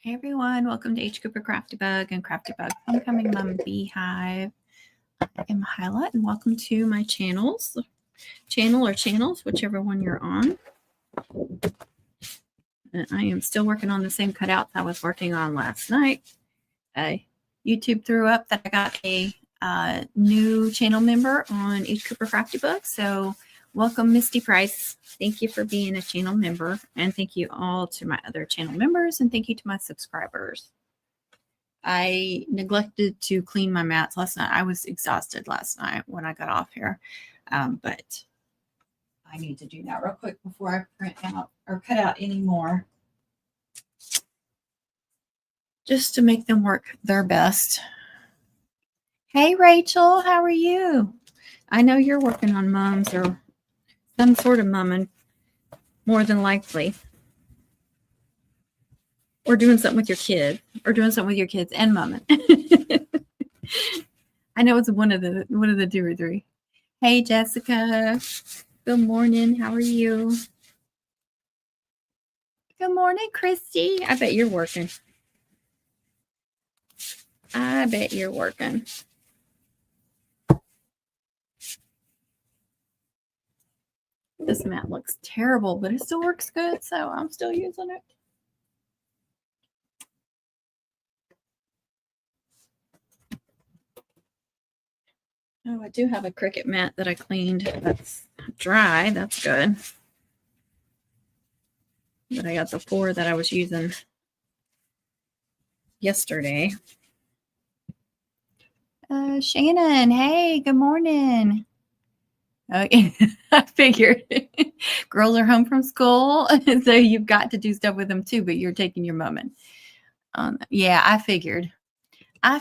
Hey everyone, welcome to H. Cooper Crafty Bug and Crafty Bug Homecoming Mom Beehive. I am Hyla and welcome to my channel or channels, whichever one you're on. And I am still working on the same cutouts I was working on last night. YouTube threw up that I got a new channel member on H. Cooper Crafty Bug. So welcome, Misty Price. Thank you for being a channel member. And thank you all to my other channel members. And thank you to my subscribers. I neglected to clean my mats last night. I was exhausted last night when I got off here. But I need to do that real quick before I print out or cut out any more. Just to make them work their best. Hey, Rachel, how are you? I know you're working on mums or some sort of mumming, more than likely. Or doing something with your kid, or doing something with your kids and mumming. I know it's one of the two or three. Hey, Jessica. Good morning. How are you? Good morning, Christy. I bet you're working. I bet you're working. This mat looks terrible, but it still works good, so I'm still using it. Oh, I do have a Cricut mat that I cleaned. That's dry. That's good. But I got the 4 that I was using yesterday. Shannon, hey, good morning. Okay, I figured girls are home from school, so you've got to do stuff with them too, but you're taking your mumming. Yeah, I figured. I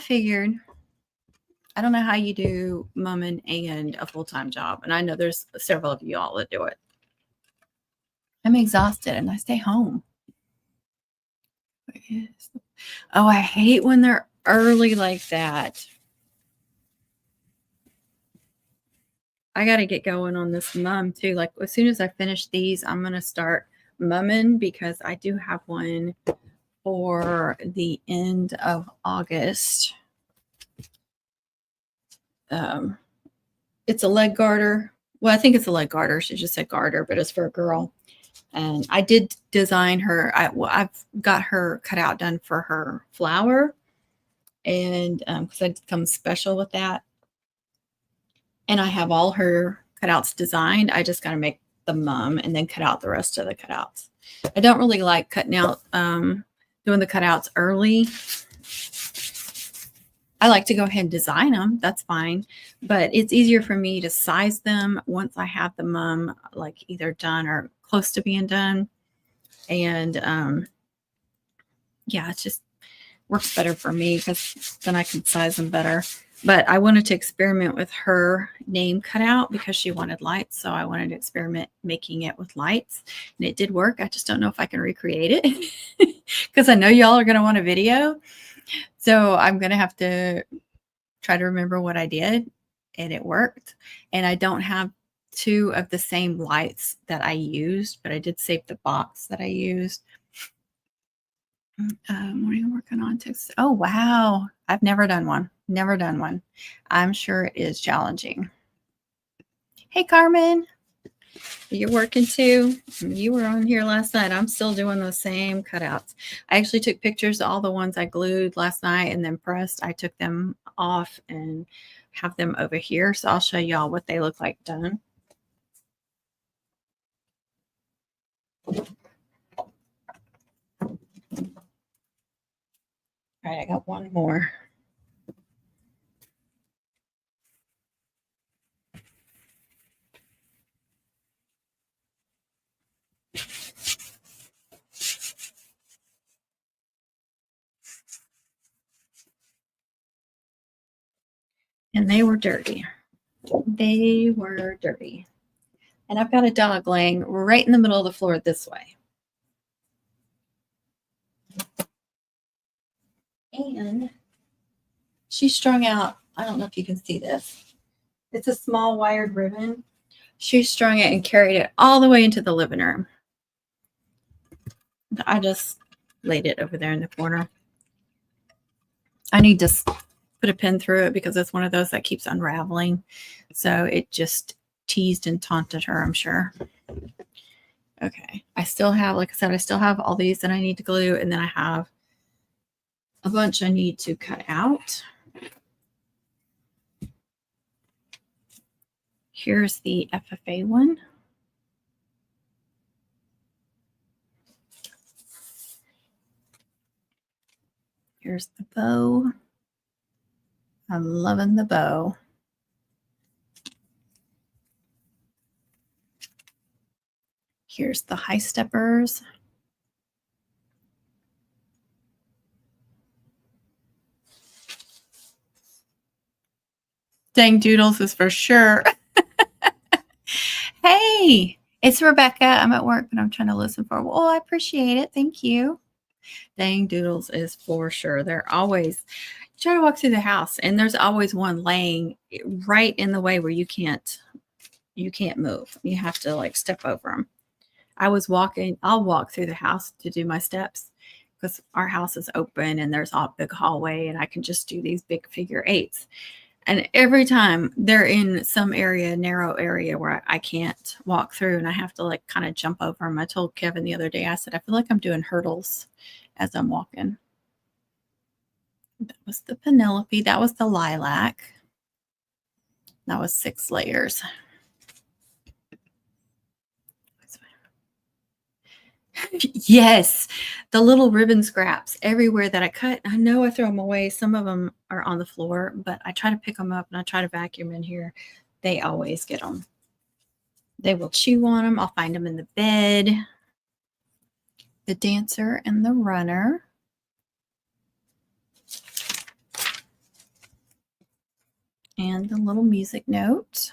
don't know how you do mumming and a full-time job, and I know there's several of you all that do it. I'm exhausted, and I stay home. Oh, I hate when they're early like that. I got to get going on this mum too. Like as soon as I finish these, I'm going to start mumming because I do have one for the end of August. It's a leg garter. Well, I think it's a leg garter. She just said garter, but it's for a girl. And I did design her. I've got her cut out done for her flower. And because I come special with that. And I have all her cutouts designed. I just got to make the mum and then cut out the rest of the cutouts. I don't really like cutting out, doing the cutouts early. I like to go ahead and design them. That's fine. But it's easier for me to size them once I have the mum like either done or close to being done. And yeah, it just works better for me because then I can size them better. But I wanted to experiment with her name cutout because she wanted lights. So I wanted to experiment making it with lights. And it did work. I just don't know if I can recreate it because I know y'all are going to want a video. So I'm going to have to try to remember what I did. And it worked. And I don't have 2 of the same lights that I used, but I did save the box that I used. What are you working on? Oh, wow. I've never done one. Never done one. I'm sure it is challenging. Hey, Carmen. You're working too. You were on here last night. I'm still doing the same cutouts. I actually took pictures of all the ones I glued last night and then pressed. I took them off and have them over here. So I'll show y'all what they look like done. All right, I got one more. And they were dirty. They were dirty. And I've got a dog laying right in the middle of the floor this way. And she strung out, I don't know if you can see this. It's a small wired ribbon. She strung it and carried it all the way into the living room. I just laid it over there in the corner. I need to put a pin through it because it's one of those that keeps unraveling. So it just teased and taunted her, I'm sure. Okay. I still have, like I said, I still have all these that I need to glue, and then I have a bunch I need to cut out. Here's the FFA one. Here's the bow. I'm loving the bow. Here's the high steppers. Dang Doodles is for sure. Hey, it's Rebecca. I'm at work, but I'm trying to listen for. Well, I appreciate it. Thank you. Dang Doodles is for sure. They're always try to walk through the house, and there's always one laying right in the way where you can't move. You have to like step over them. I'll walk through the house to do my steps because our house is open and there's a big hallway, and I can just do these big figure eights. And every time they're in some area, narrow area where I can't walk through, and I have to like kind of jump over them. I told Kevin the other day, I said, I feel like I'm doing hurdles as I'm walking. That was the Penelope. That was the lilac. That was 6 layers. Yes, the little ribbon scraps everywhere that I cut. I know I throw them away. Some of them are on the floor, but I try to pick them up and I try to vacuum in here. They always get them. They will chew on them. I'll find them in the bed. The dancer and the runner. And the little music note.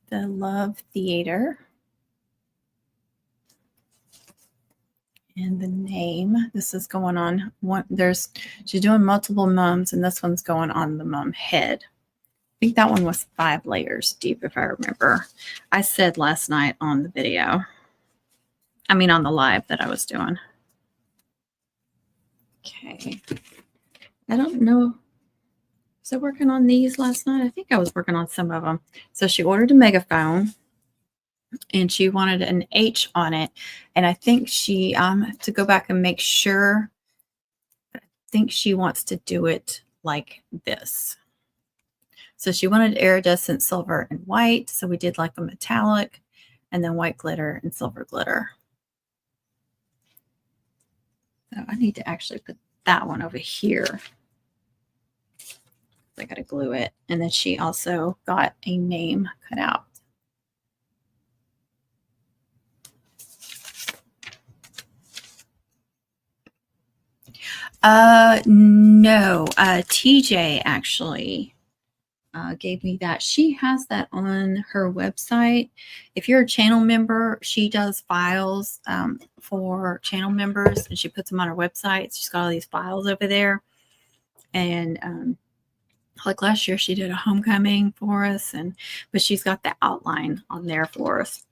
The Love Theater. And the name. This is going on one. She's doing multiple mums, and this one's going on the mum head. I think that one was 5 layers deep, if I remember. I said last night on the video. I mean, on the live that I was doing. Okay. I don't know. Was I working on these last night? I think I was working on some of them. So she ordered a megaphone, and she wanted an H on it. And I think she, to go back and make sure, I think she wants to do it like this. So she wanted iridescent silver and white. So we did like a metallic, and then white glitter and silver glitter. So I need to actually put that one over here. I got to glue it. And then she also got a name cut out. No, TJ actually gave me that. She has that on her website. If you're a channel member, she does files for channel members, and she puts them on her website. She's got all these files over there. And like last year, she did a homecoming for us, but she's got the outline on there for us.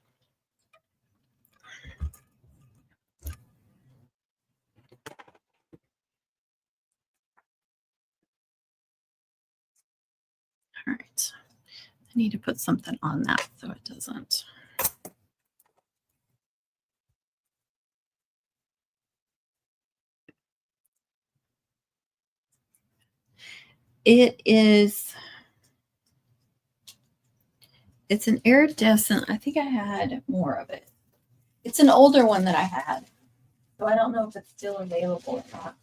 All right. I need to put something on that so it doesn't. It's an iridescent. I think I had more of it. It's an older one that I had. So I don't know if it's still available or not.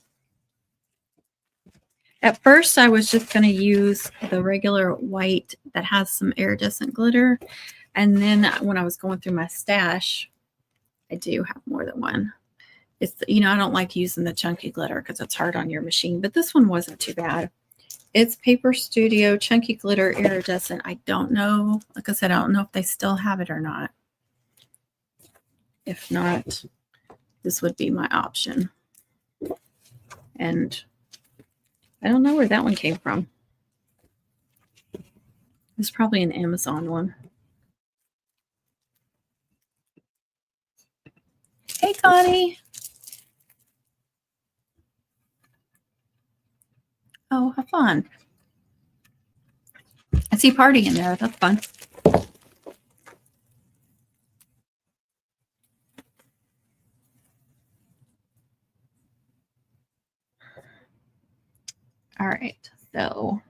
At first, I was just going to use the regular white that has some iridescent glitter. And then when I was going through my stash, I do have more than one. It's, I don't like using the chunky glitter because it's hard on your machine. But this one wasn't too bad. It's Paper Studio Chunky Glitter Iridescent. I don't know. Like I said, I don't know if they still have it or not. If not, this would be my option. And I don't know where that one came from. It's probably an Amazon one. Hey, Connie. Oh, have fun. I see party in there. That's fun. All right. So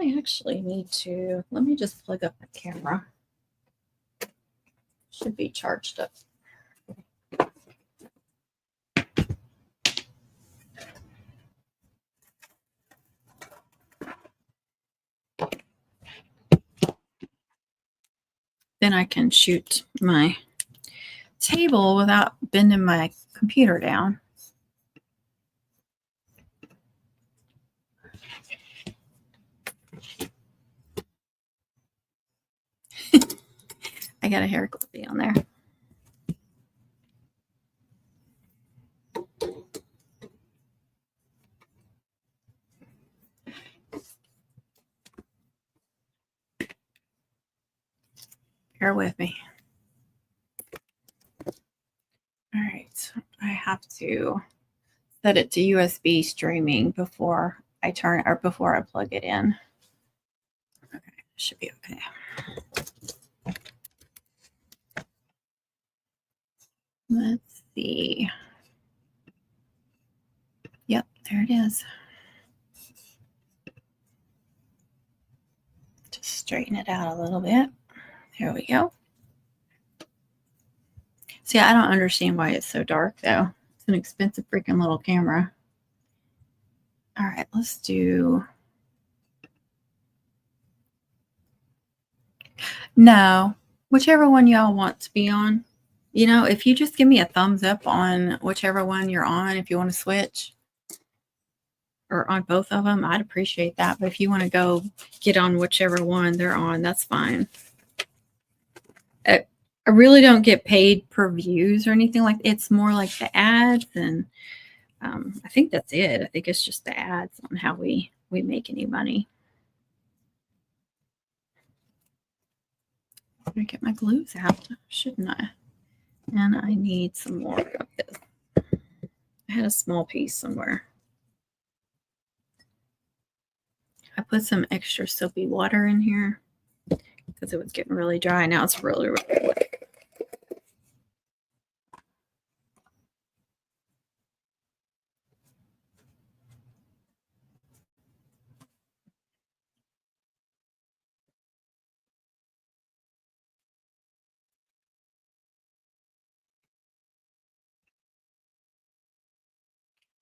I actually need to, let me just plug up the camera. Should be charged up. Then I can shoot my table without bending my computer down. I got a hair clippy on there. Bear with me. All right, I have to set it to USB streaming before I turn or before I plug it in. Okay, should be okay. Let's see. Yep, there it is. Just straighten it out a little bit. There we go. See, I don't understand why it's so dark though. It's an expensive freaking little camera. All right, let's do. No, whichever one y'all want to be on. You know, if you just give me a thumbs up on whichever one you're on, if you want to switch or on both of them, I'd appreciate that. But if you want to go get on whichever one they're on, that's fine. I really don't get paid per views or anything like that. It's more like the ads, and I think that's it. I think it's just the ads on how we make any money. I'm gonna get my glues out, shouldn't I? And I need some more of this. I had a small piece somewhere. I put some extra soapy water in here because it was getting really dry. Now it's really wet.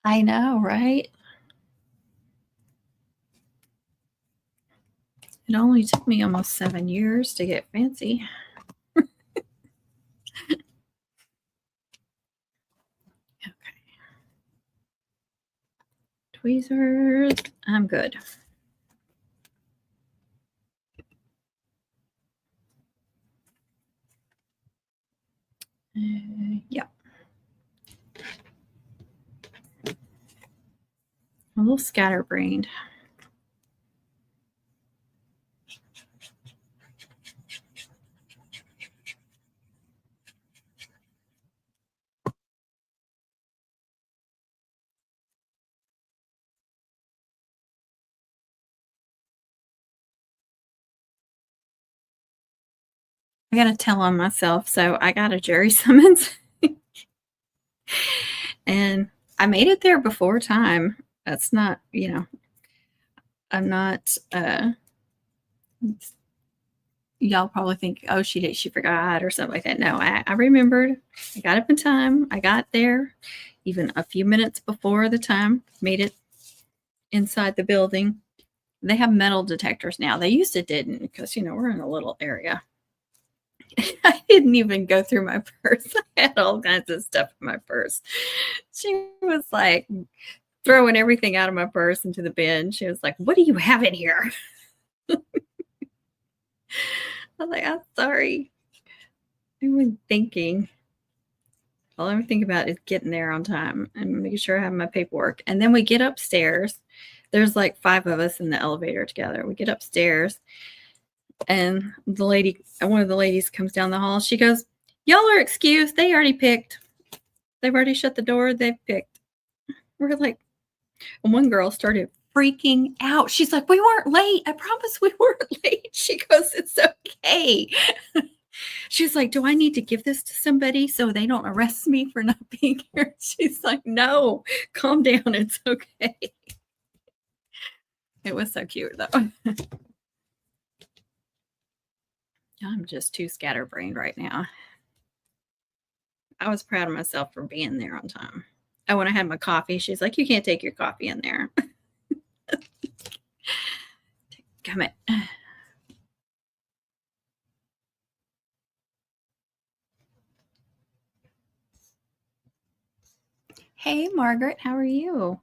I know, right? It only took me almost 7 years to get fancy. Okay. Tweezers, I'm good. Yeah. A little scatterbrained. I got to tell on myself. So I got a Jerry Simmons and I made it there before time. That's not, you know, I'm not, y'all probably think, oh, she forgot or something like that. No, I remembered. I got up in time. I got there even a few minutes before the time, made it inside the building. They have metal detectors now. They used to didn't because, you know, we're in a little area. I didn't even go through my purse. I had all kinds of stuff in my purse. She was like throwing everything out of my purse into the bin. She was like, "What do you have in here?" I was like, "I'm sorry." I was thinking. All I'm thinking about is getting there on time and making sure I have my paperwork. And then we get upstairs. There's like 5 of us in the elevator together. We get upstairs. And the lady, one of the ladies comes down the hall. She goes, Y'all are excused. They already picked. They've already shut the door. They've picked. We're like, and one girl started freaking out. She's like, we weren't late. I promise we weren't late. She goes, it's okay. She's like, do I need to give this to somebody so they don't arrest me for not being here? She's like, no, calm down. It's okay. It was so cute, though. I'm just too scatterbrained right now. I was proud of myself for being there on time. Oh, when I had my coffee, she's like, you can't take your coffee in there. Come it. Hey, Margaret, how are you?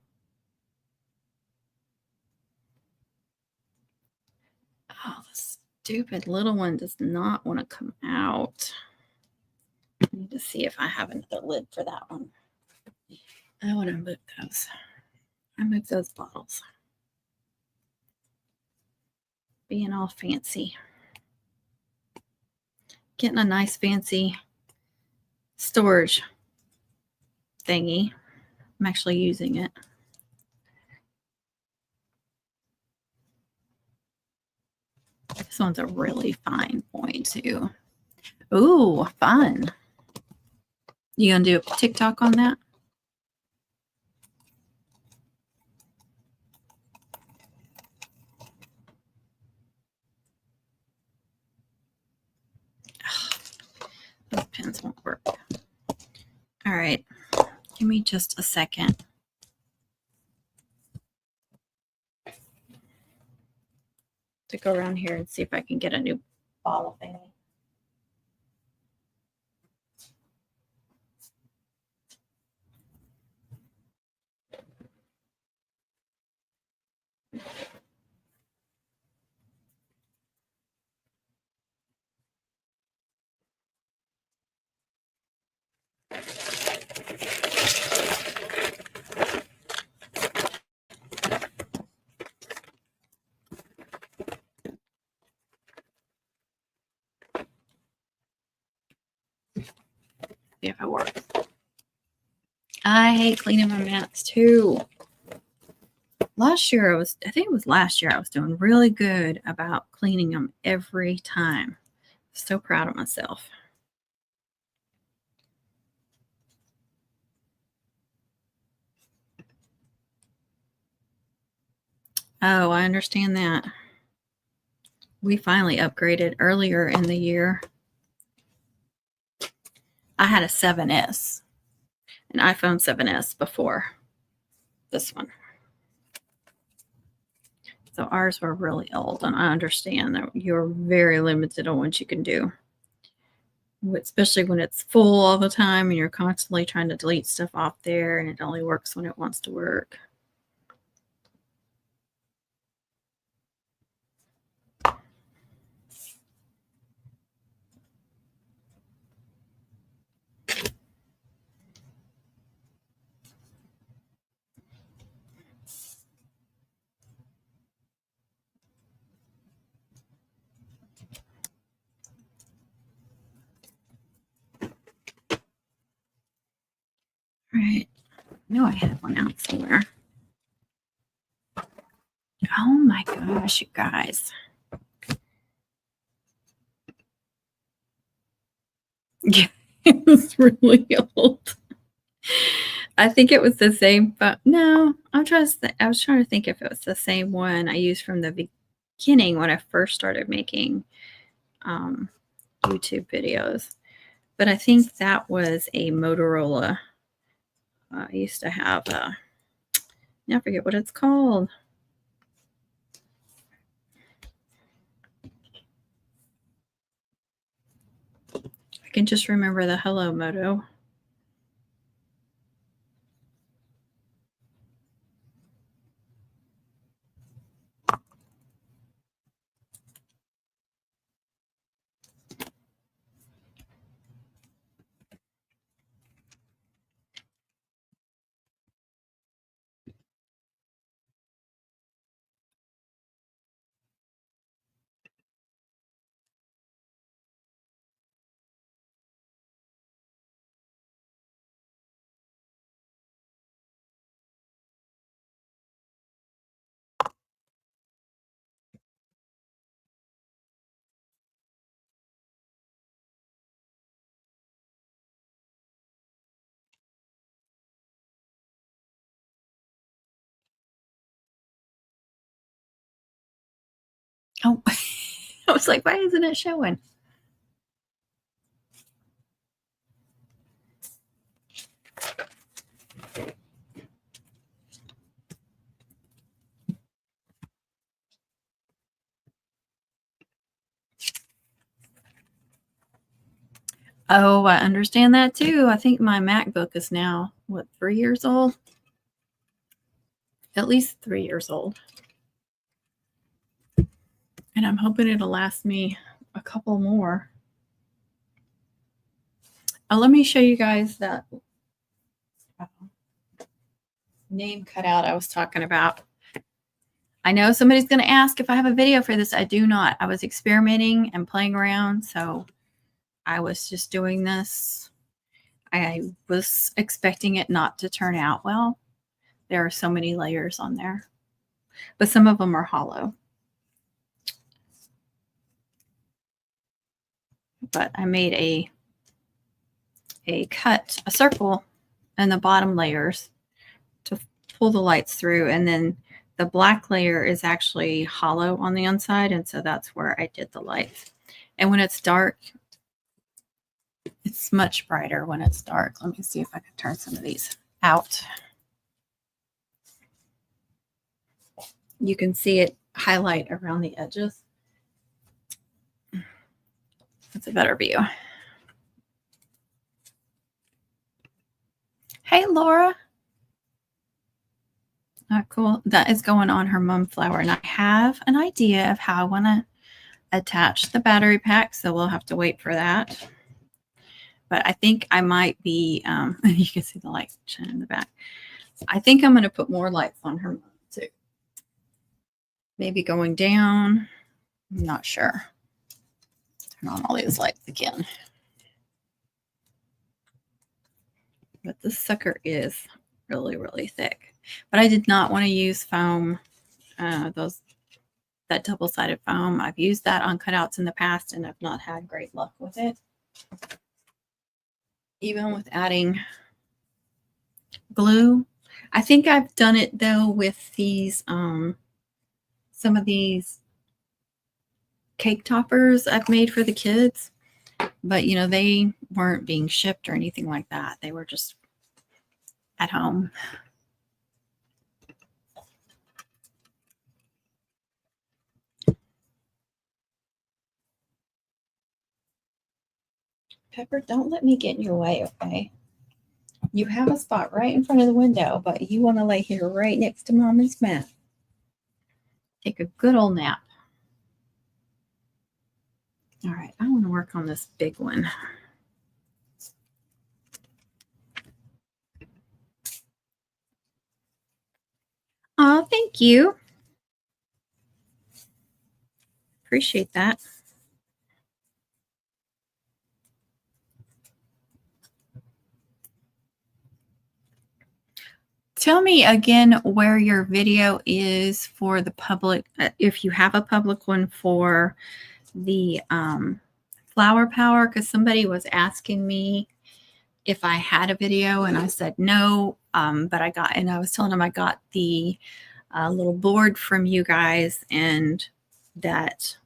Oh, the stupid little one does not want to come out. I need to see if I have another lid for that one. I want to move those. I move those bottles. Being all fancy. Getting a nice fancy storage thingy. I'm actually using it. This one's a really fine point too. Ooh, fun. You gonna do a TikTok on that? Those pens won't work. All right. Give me just a second. To go around here and see if I can get a new bottle thingy. See if it works. I hate cleaning my mats too. Last year I think it was last year I was doing really good about cleaning them every time. So proud of myself. Oh, I understand that. We finally upgraded earlier in the year. I had a 7S, an iPhone 7S before this one. So ours were really old, and I understand that you're very limited on what you can do, especially when it's full all the time and you're constantly trying to delete stuff off there and it only works when it wants to work. Right. I knew I had one out somewhere. Oh my gosh, you guys. Yeah, it was really old. I think it was the same, but no, I was trying to think if it was the same one I used from the beginning when I first started making YouTube videos. But I think that was a Motorola. I used to have I forget what it's called. I can just remember the Hello Moto. Oh, I was like, why isn't it showing? Oh, I understand that too. I think my MacBook is now, what, 3 years old? At least 3 years old. And I'm hoping it'll last me a couple more. Let me show you guys that name cutout I was talking about. I know somebody's going to ask if I have a video for this. I do not. I was experimenting and playing around, so I was just doing this. I was expecting it not to turn out well. There are so many layers on there, but some of them are hollow. But I made a circle in the bottom layers to pull the lights through, and then the black layer is actually hollow on the inside, and so that's where I did the lights. And when it's dark, it's much brighter when it's dark. Let me see if I can turn some of these out. You can see it highlight around the edges. That's a better view. Hey, Laura. Oh, cool. That is going on her mum flower. And I have an idea of how I want to attach the battery pack, so we'll have to wait for that. But I think I might be, you can see the lights shining in the back. I think I'm going to put more lights on her too. Maybe going down. I'm not sure. Turn on all these lights again. But this sucker is really, really thick. But I did not want to use foam, that double-sided foam. I've used that on cutouts in the past, and I've not had great luck with it. Even with adding glue. I think I've done it though with these, some of these cake toppers I've made for the kids, but you know, they weren't being shipped or anything like that. They were just at home. Pepper, don't let me get in your way, okay? You have a spot right in front of the window, but you want to lay here right next to Mama's mat. Take a good old nap. All right, I want to work on this big one. Oh, thank you. Appreciate that. Tell me again where your video is for the public, if you have a public one for the flower power, because somebody was asking me if I had a video, and I said no, but I was telling them I got the little board from you guys and that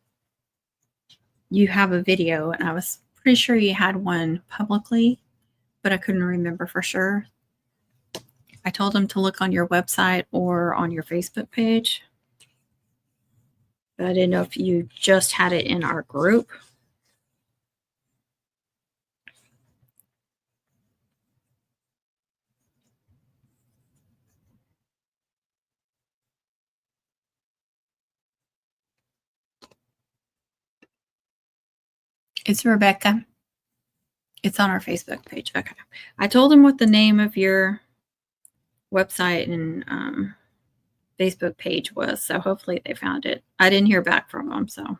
you have a video, and I was pretty sure you had one publicly, but I couldn't remember for sure. I told them to look on your website or on your Facebook page, but I didn't know if you just had it in our group. It's Rebecca. It's on our Facebook page. Okay. I told them what the name of your website and Facebook page was, so hopefully they found it. I didn't hear back from them, so.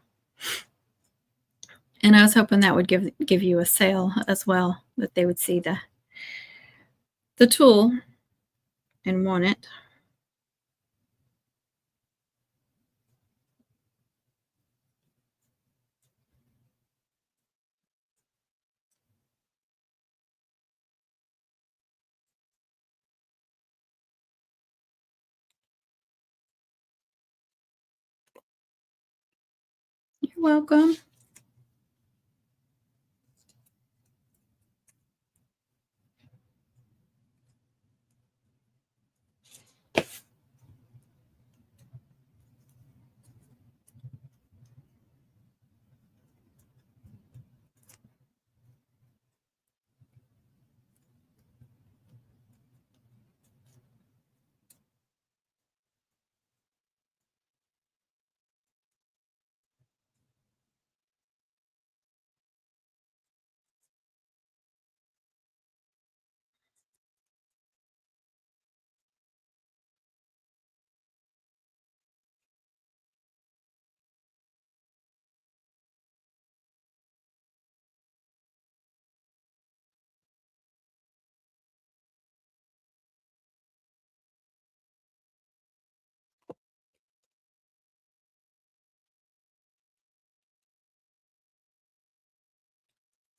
And I was hoping that would give you a sale as well, that they would see the tool and want it. Welcome.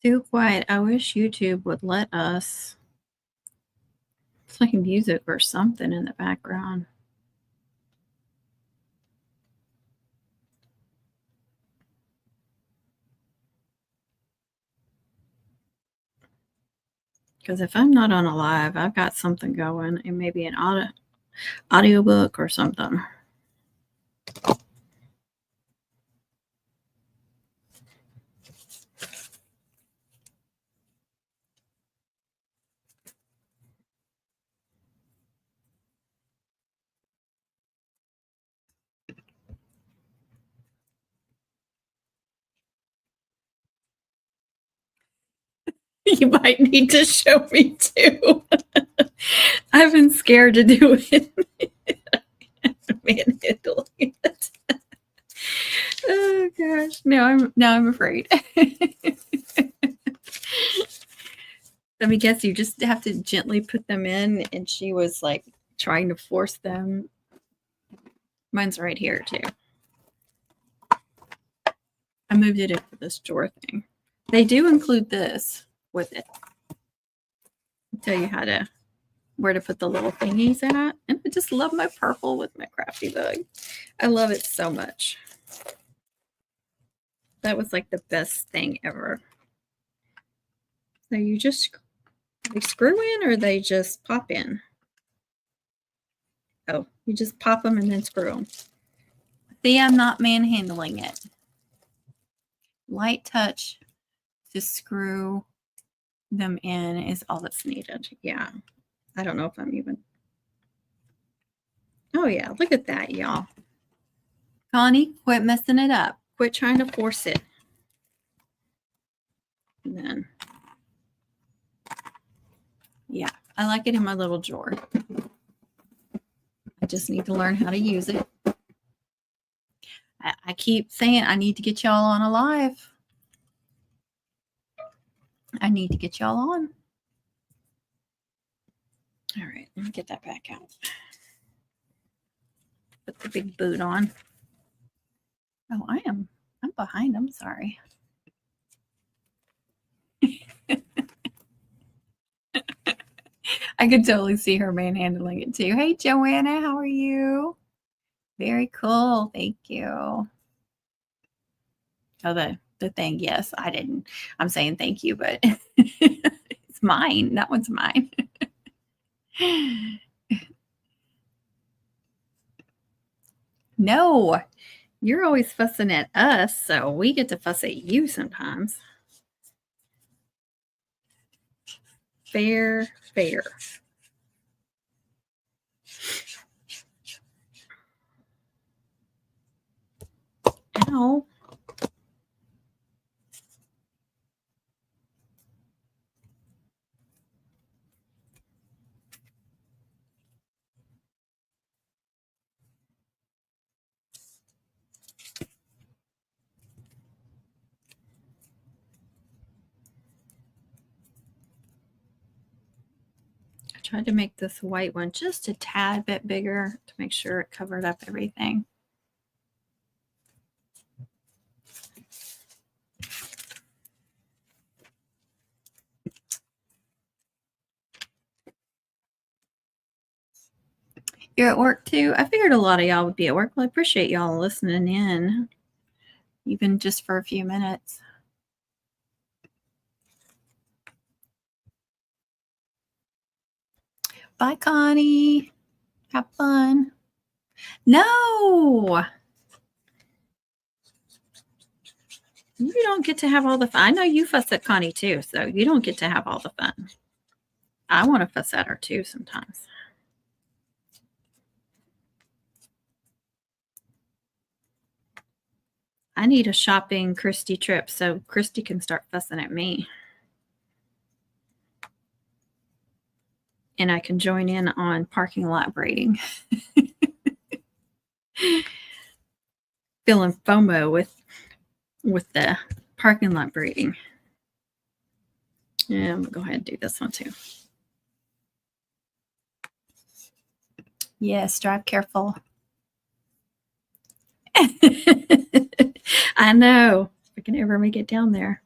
Too quiet. I wish YouTube would let us play music or something in the background. Because if I'm not on a live, I've got something going, and maybe an audiobook or something. You might need to show me too. I've been scared to do it. Manhandling it. Oh gosh. Now I'm afraid. Let me guess, you just have to gently put them in, and she was like trying to force them. Mine's right here too. I moved it into this drawer thing. They do include this with it. I'll tell you where to put the little thingies at. And I just love my purple with my crafty bug. I love it so much. That was like the best thing ever. So you just, they screw in or they just pop in? Oh, you just pop them and then screw them. See, I'm not manhandling it. Light touch to screw them in is all that's needed. Yeah. I don't know if I'm even. Oh yeah, look at that, y'all. Connie, quit messing it up. Quit trying to force it. And then, yeah, I like it in my little drawer. I just need to learn how to use it. I keep saying I need to get y'all on a live. I need to get y'all on. All right, let me get that back out. Put the big boot on. Oh, I'm behind. I'm sorry. I could totally see her manhandling it too. Hey, Joanna, how are you? Very cool. Thank you. Oh, the thing. Yes, I didn't. I'm saying thank you, but it's mine. That one's mine. No, you're always fussing at us, so we get to fuss at you sometimes. Fair, fair. Ow. I tried to make this white one just a tad bit bigger to make sure it covered up everything. You're at work too? I figured a lot of y'all would be at work. Well, I appreciate y'all listening in. even just for a few minutes. Bye, Connie. Have fun. No, you don't get to have all the fun. I know you fuss at Connie too, so you don't get to have all the fun. I want to fuss at her too sometimes. I need a shopping Christy trip so Christy can start fussing at me. And I can join in on parking lot braiding. Feeling FOMO with the parking lot braiding. Yeah, I'm gonna go ahead and do this one too. Yes, drive careful. I know. If we can ever make it down there.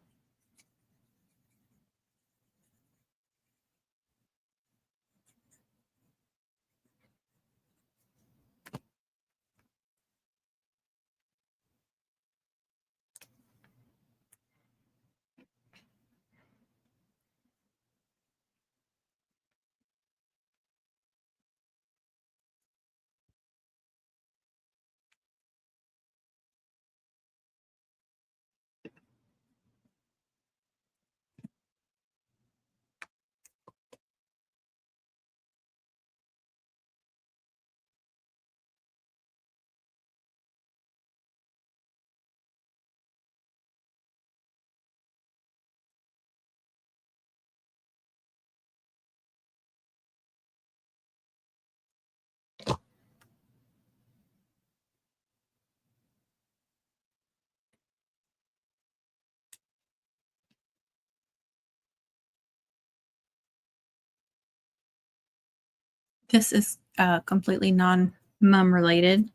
This is completely non-mum related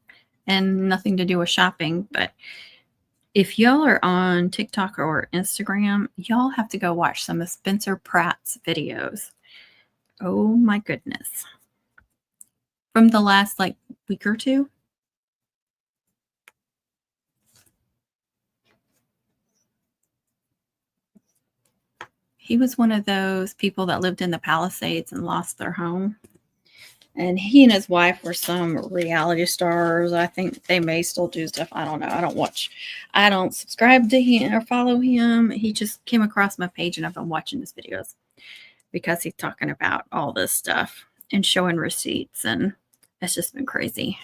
and nothing to do with shopping, but if y'all are on TikTok or Instagram, y'all have to go watch some of Spencer Pratt's videos. Oh my goodness. From the last like week or two. He was one of those people that lived in the Palisades and lost their home. And he and his wife were some reality stars. I think they may still do stuff. I don't know. I don't subscribe to him or follow him. He just came across my page and I've been watching his videos because he's talking about all this stuff and showing receipts. And it's just been crazy.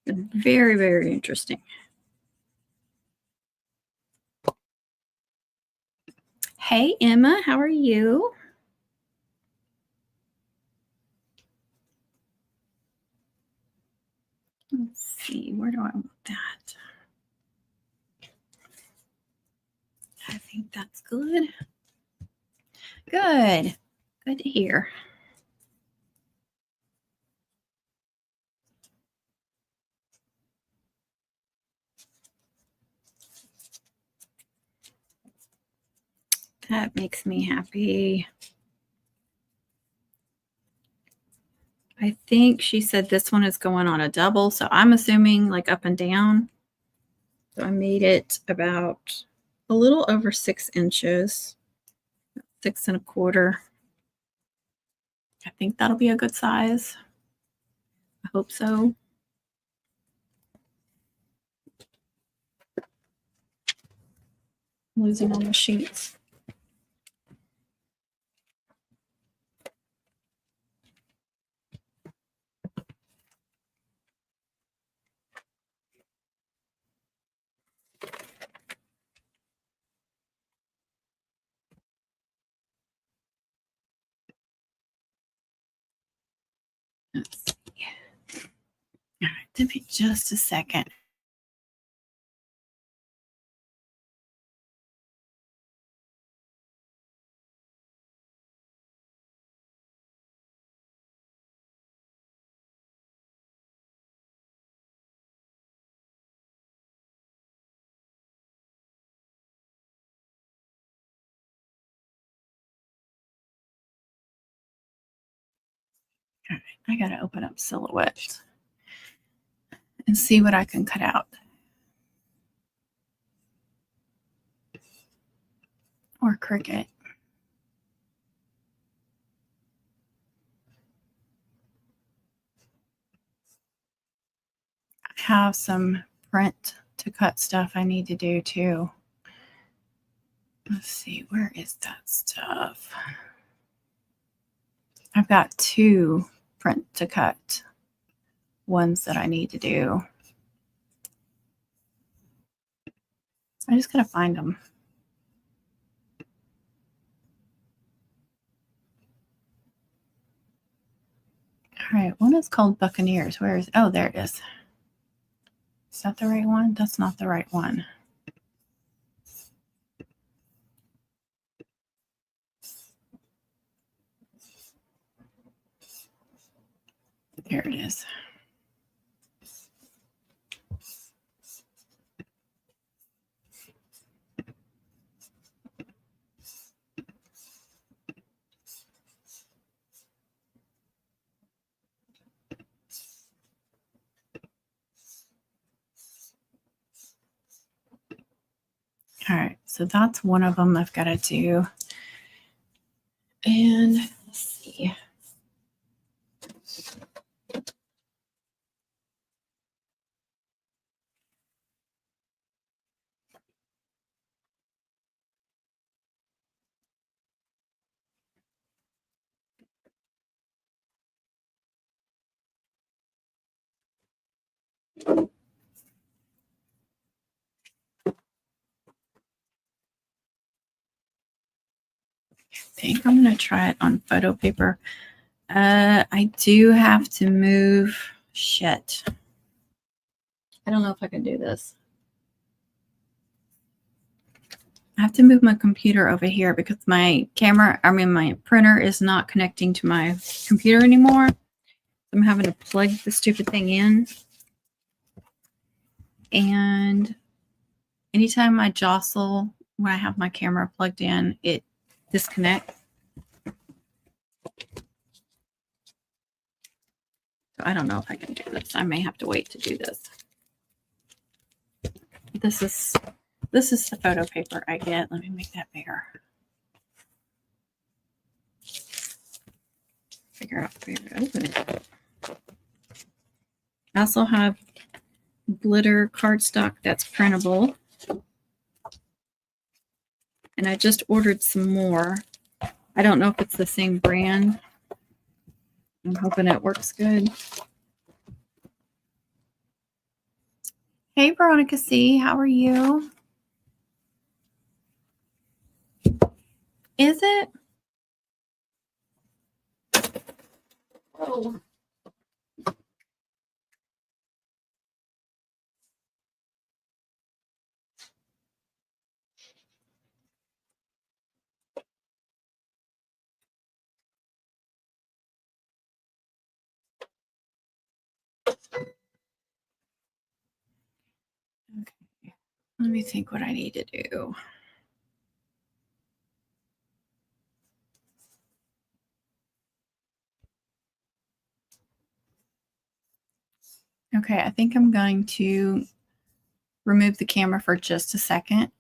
Very, very interesting. Hey, Emma, how are you? Let's see, where do I want that? I think that's good. Good. Good to hear. That makes me happy. I think she said this one is going on a double, so I'm assuming like up and down. So I made it about a little over 6 inches, 6 1/4. I think that'll be a good size. I hope so. I'm losing all my sheets. Let's see. All right, give me just a second. All right, I gotta open up Silhouette. and see what I can cut out. Or Cricut. I have some print to cut stuff I need to do too. Let's see, where is that stuff? I've got 2 print to cut ones that I need to do. I just gotta find them. All right, one is called Buccaneers. Where is, oh, there it is. Is that the right one? That's not the right one. There it is. All right, so that's one of them I've got to do. And let's see. I think I'm going to try it on photo paper. I do have to move. Shit. I don't know if I can do this. I have to move my computer over here because my my printer is not connecting to my computer anymore. I'm having to plug the stupid thing in. And anytime I jostle when I have my camera plugged in, it disconnects. So I don't know if I can do this. I may have to wait to do this. This is the photo paper I get. Let me make that bigger. Figure out where to open it. I also have glitter cardstock that's printable. And I just ordered some more. I don't know if it's the same brand. I'm hoping it works good. Hey, Veronica C., how are you? Is it? Oh. Okay. Let me think what I need to do. Okay, I think I'm going to remove the camera for just a second.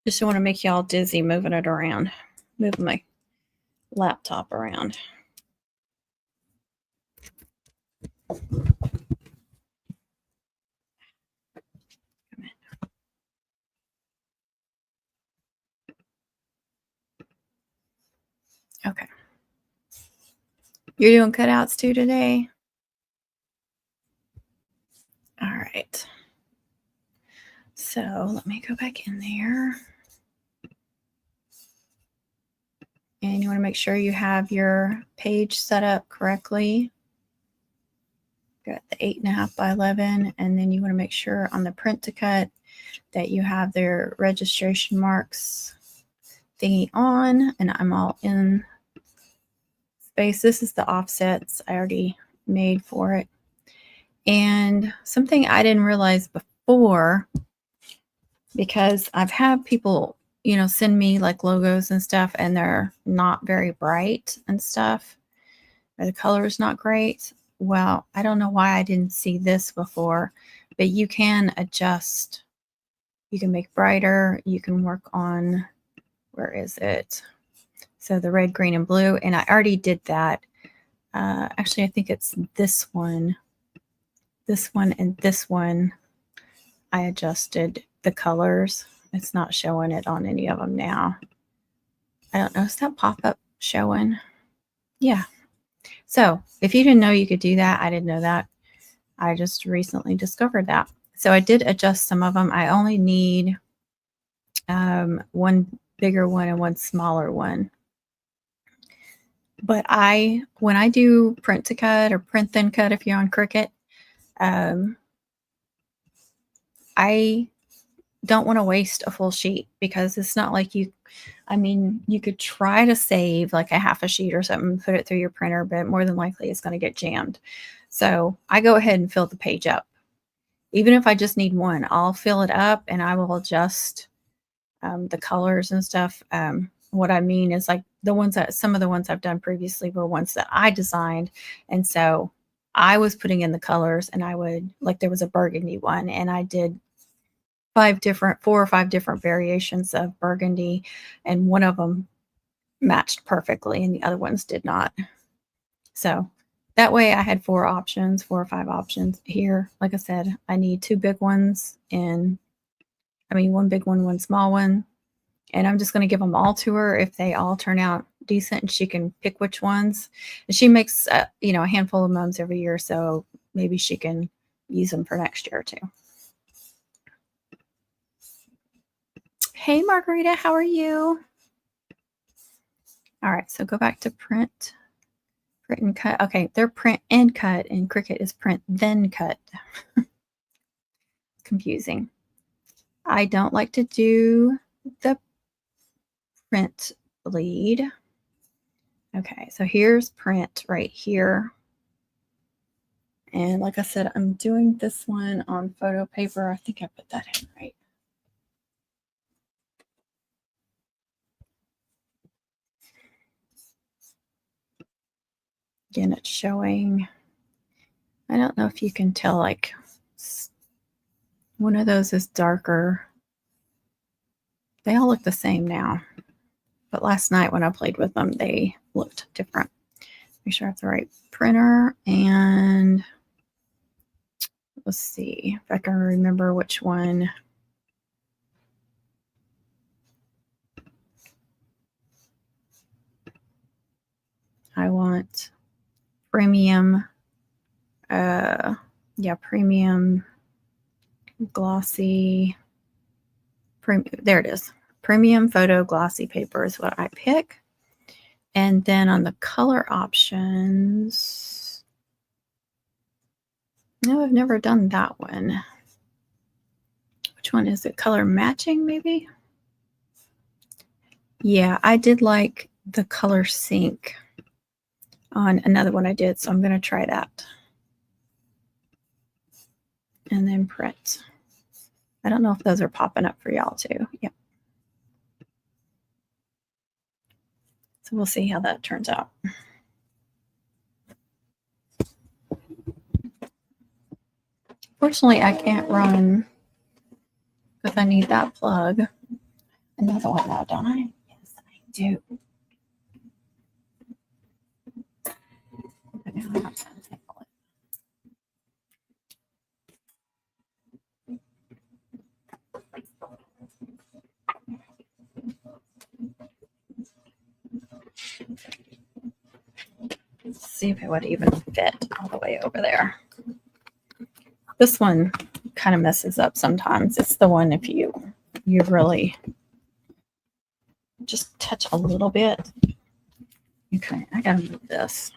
Just don't want to make y'all dizzy moving it around, moving my laptop around. Okay. You're doing cutouts too today? All right. So let me go back in there. And you want to make sure you have your page set up correctly. Got the 8.5 by 11. And then you want to make sure on the print to cut that you have their registration marks thingy on. And I'm all in space. This is the offsets I already made for it. And something I didn't realize before, because I've had people, you know, send me like logos and stuff, and they're not very bright and stuff, or the color is not great. Well, I don't know why I didn't see this before, but you can adjust. You can make brighter. You can work on, where is it? So the red, green, and blue. And I already did that. Actually, I think it's this one, and this one. I adjusted the colors. It's not showing it on any of them now. I don't know. Is that pop-up showing? Yeah. So if you didn't know you could do that, I didn't know that. I just recently discovered that. So I did adjust some of them. I only need one bigger one and one smaller one. But when I do print to cut or print then cut, if you're on Cricut, I don't want to waste a full sheet, because it's not like you could try to save like a half a sheet or something, put it through your printer, but more than likely it's going to get jammed. So I go ahead and fill the page up. Even if I just need one, I'll fill it up and I will adjust the colors and stuff. What I mean is, like, some of the ones I've done previously were ones that I designed. And so I was putting in the colors, and I would, like, there was a burgundy one, and I did 4 or 5 different variations of burgundy, and one of them matched perfectly and the other ones did not. So that way I had 4 or 5 options here. Like I said, I need 2 big ones, and one big one, one small one. And I'm just going to give them all to her. If they all turn out decent, and she can pick which ones. And she makes a handful of mums every year, so maybe she can use them for next year too. Hey, Margarita, how are you? All right, so go back to print and cut. Okay, they're print and cut, and Cricut is print then cut. Confusing. I don't like to do the print lead. Okay, so here's print right here. And like I said, I'm doing this one on photo paper. I think I put that in right. Again, it's showing. I don't know if you can tell, like, one of those is darker. They all look the same now. But last night when I played with them, they looked different. Make sure I have the right printer. And let's see if I can remember which one. I want premium. Premium glossy. There it is. Premium photo glossy paper is what I pick. And then on the color options, no, I've never done that one. Which one is it? Color matching, maybe? Yeah, I did like the color sync on another one I did, so I'm going to try that. And then print. I don't know if those are popping up for y'all too. Yep. So we'll see how that turns out. Fortunately, I can't run because I need that plug. Another one now, don't I? Yes, I do. Let's see if it would even fit all the way over there. This one kind of messes up sometimes. It's the one if you really just touch a little bit. Okay, I gotta move this.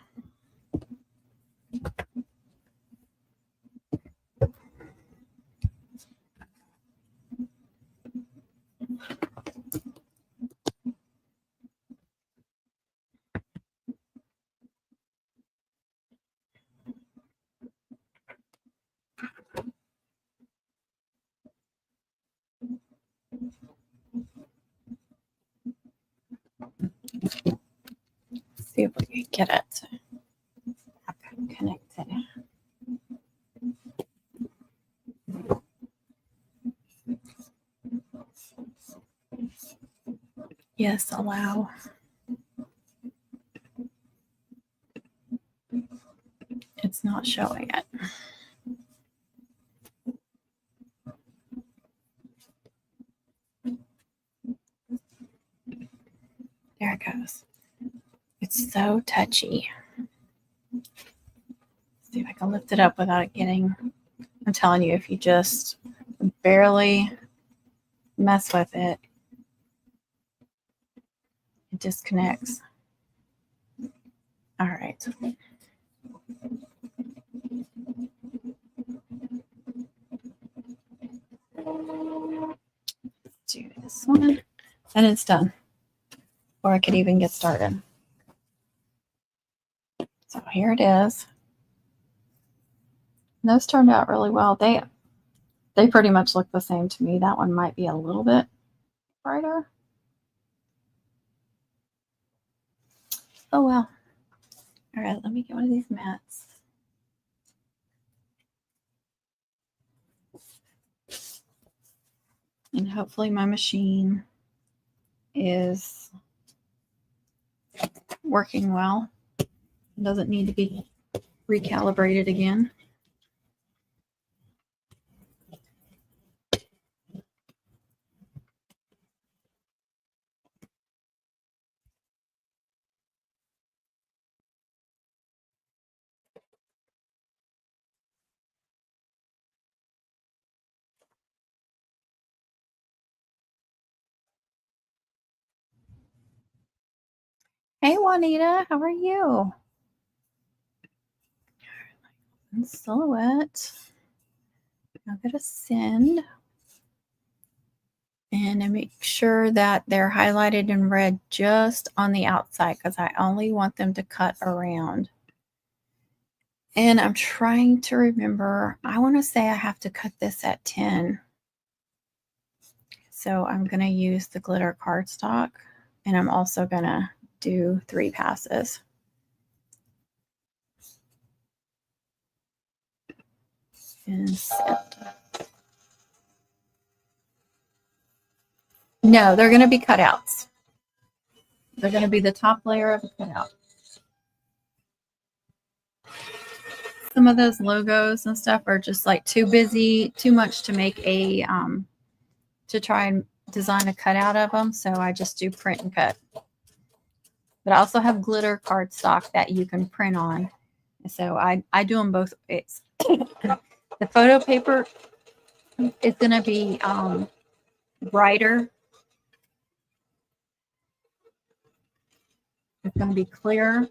See if we can get it connected. Yes, allow. It's not showing it. There it goes. It's so touchy. See if I can lift it up without it getting, I'm telling you, if you just barely mess with it, it disconnects. All right. Let's do this one. And it's done. Or I could even get started. So here it is. And those turned out really well. They pretty much look the same to me. That one might be a little bit brighter. Oh well. All right, let me get one of these mats. And hopefully my machine is working well. It doesn't need to be recalibrated again. Hey Juanita, how are you? Silhouette. I'm going to send. And I make sure that they're highlighted in red just on the outside because I only want them to cut around. And I'm trying to remember, I want to say I have to cut this at 10. So I'm going to use the glitter cardstock, and I'm also going to do 3 passes. And no, they're going to be cutouts. They're going to be the top layer of a cutout. Some of those logos and stuff are just like too much to make a, to try and design a cutout of them. So I just do print and cut. But I also have glitter cardstock that you can print on. So I do them both ways. The photo paper is going to be brighter. It's going to be clear.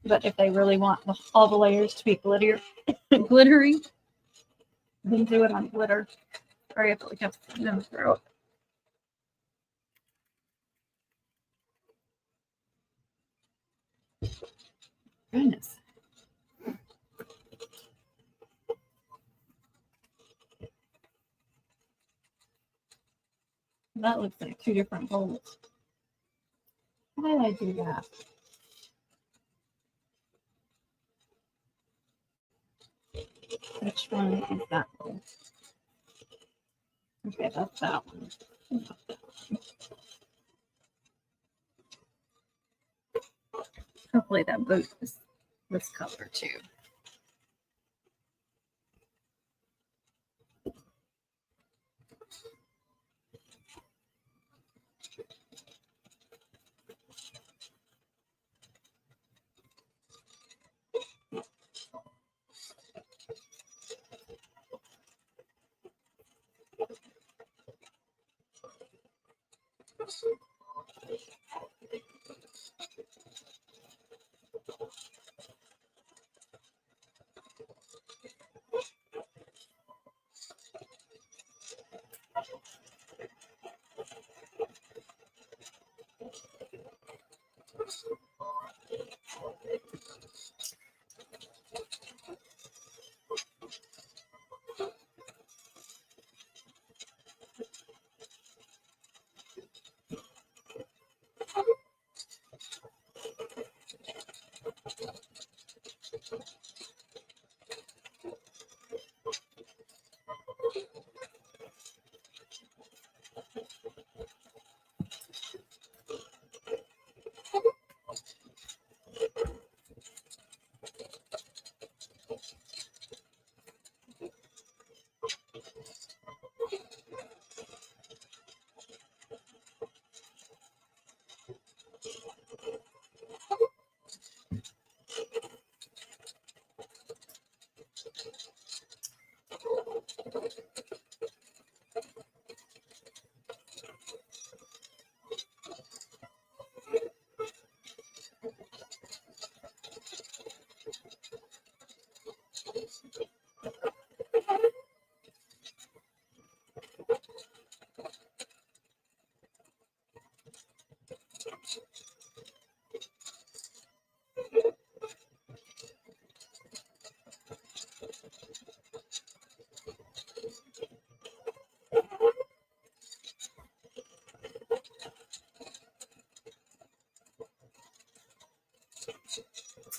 But if they really want all the layers to be glittery, then do it on glitter. Sorry if we have to them through. Goodness. That looks like 2 different bowls. Why did I do that? Which one is that bowl? Okay, that's that one. Hopefully that boat is this color too.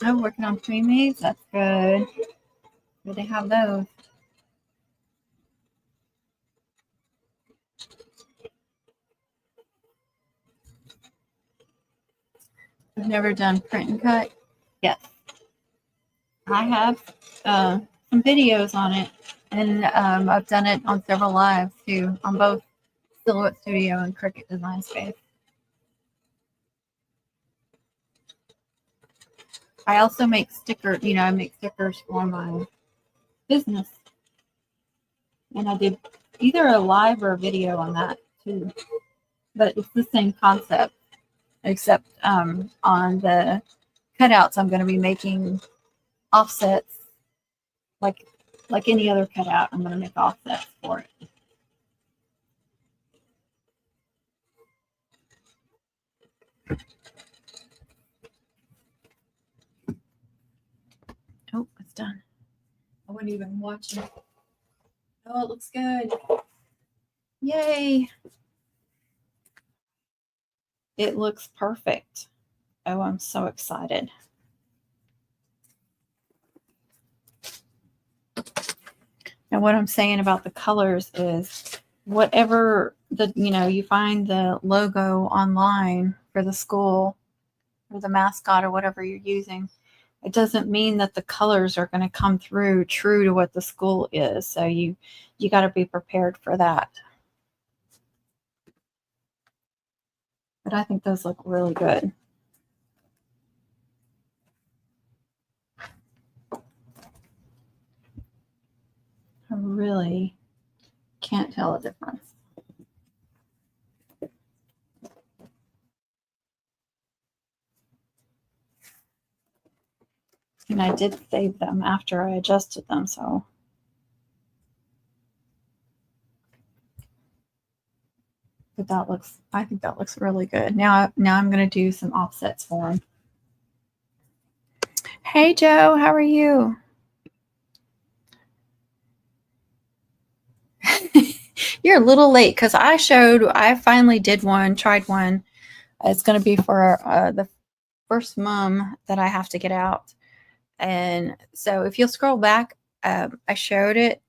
I'm working on pre-mades. That's good. Good to have those. I've never done print and cut. Yes, I have some videos on it, and I've done it on several lives too, on both Silhouette Studio and Cricut Design Space. I also make stickers. You know, I make stickers for my business, and I did either a live or a video on that too. But it's the same concept, except on the cutouts, I'm going to be making offsets like any other cutout. I'm going to make offsets for it. Oh, it's done. I wasn't even watching. Oh, it looks good. Yay. It looks perfect. Oh, I'm so excited. And what I'm saying about the colors is whatever you find the logo online for the school or the mascot or whatever you're using, it doesn't mean that the colors are going to come through true to what the school is. So you got to be prepared for that. But I think those look really good. I really can't tell a difference. And I did save them after I adjusted them, so. But I think that looks really good. Now I'm going to do some offsets for them. Hey, Joe, how are you? You're a little late because I finally did tried one. It's going to be for the first mom that I have to get out. And so if you'll scroll back, I showed it.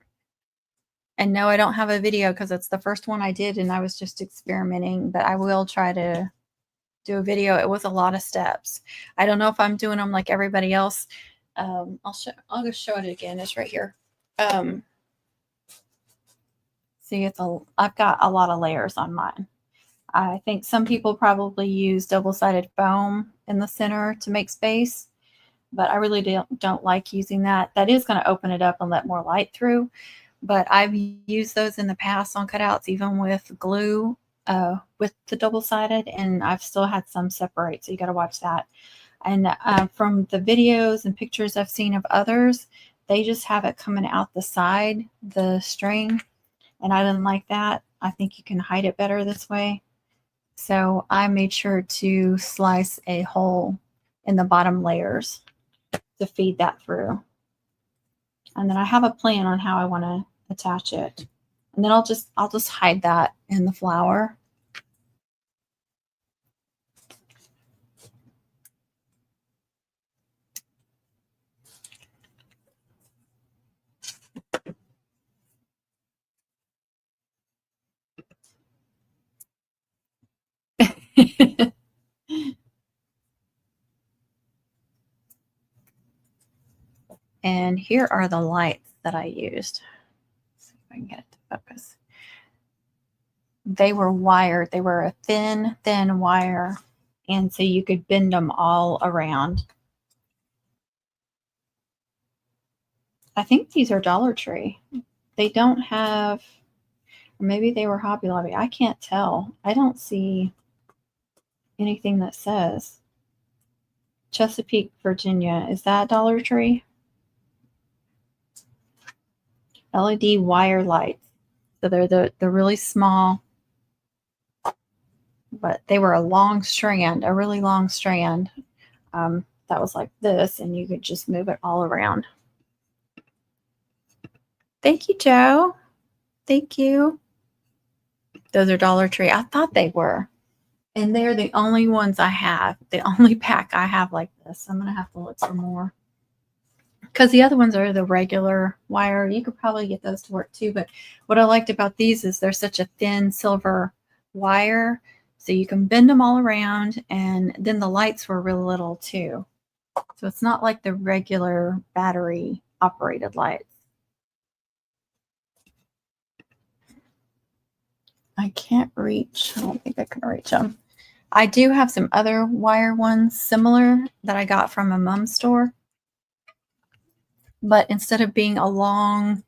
And no, I don't have a video because it's the first one I did and I was just experimenting, but I will try to do a video. It was a lot of steps. I don't know if I'm doing them like everybody else. I'll just show it again. It's right here. See, I've got a lot of layers on mine. I think some people probably use double-sided foam in the center to make space, but I really don't like using that. That is going to open it up and let more light through. But I've used those in the past on cutouts, even with glue with the double-sided, and I've still had some separate, so you got to watch that. And from the videos and pictures I've seen of others, they just have it coming out the side, the string, and I didn't like that. I think you can hide it better this way. So I made sure to slice a hole in the bottom layers to feed that through. And then I have a plan on how I want to attach it. And then I'll just hide that in the flower. And here are the lights that I used. Let's see if I can get it to focus. They were wired. They were a thin wire. And so you could bend them all around. I think these are Dollar Tree. They don't have, or maybe they were Hobby Lobby. I can't tell. I don't see anything that says Chesapeake, Virginia. Is that Dollar Tree? LED wire lights. So they're the really small, but they were a long strand, a really long strand. That was like this, and you could just move it all around. Thank you, Joe. Thank you. Those are Dollar Tree. I thought they were. And they're the only ones I have. The only pack I have like this. I'm going to have to look for more. Because the other ones are the regular wire. You could probably get those to work too. But what I liked about these is they're such a thin silver wire. So you can bend them all around. And then the lights were real little too. So it's not like the regular battery operated lights. I can't reach. I don't think I can reach them. I do have some other wire ones similar that I got from a mum store. But instead of being a long,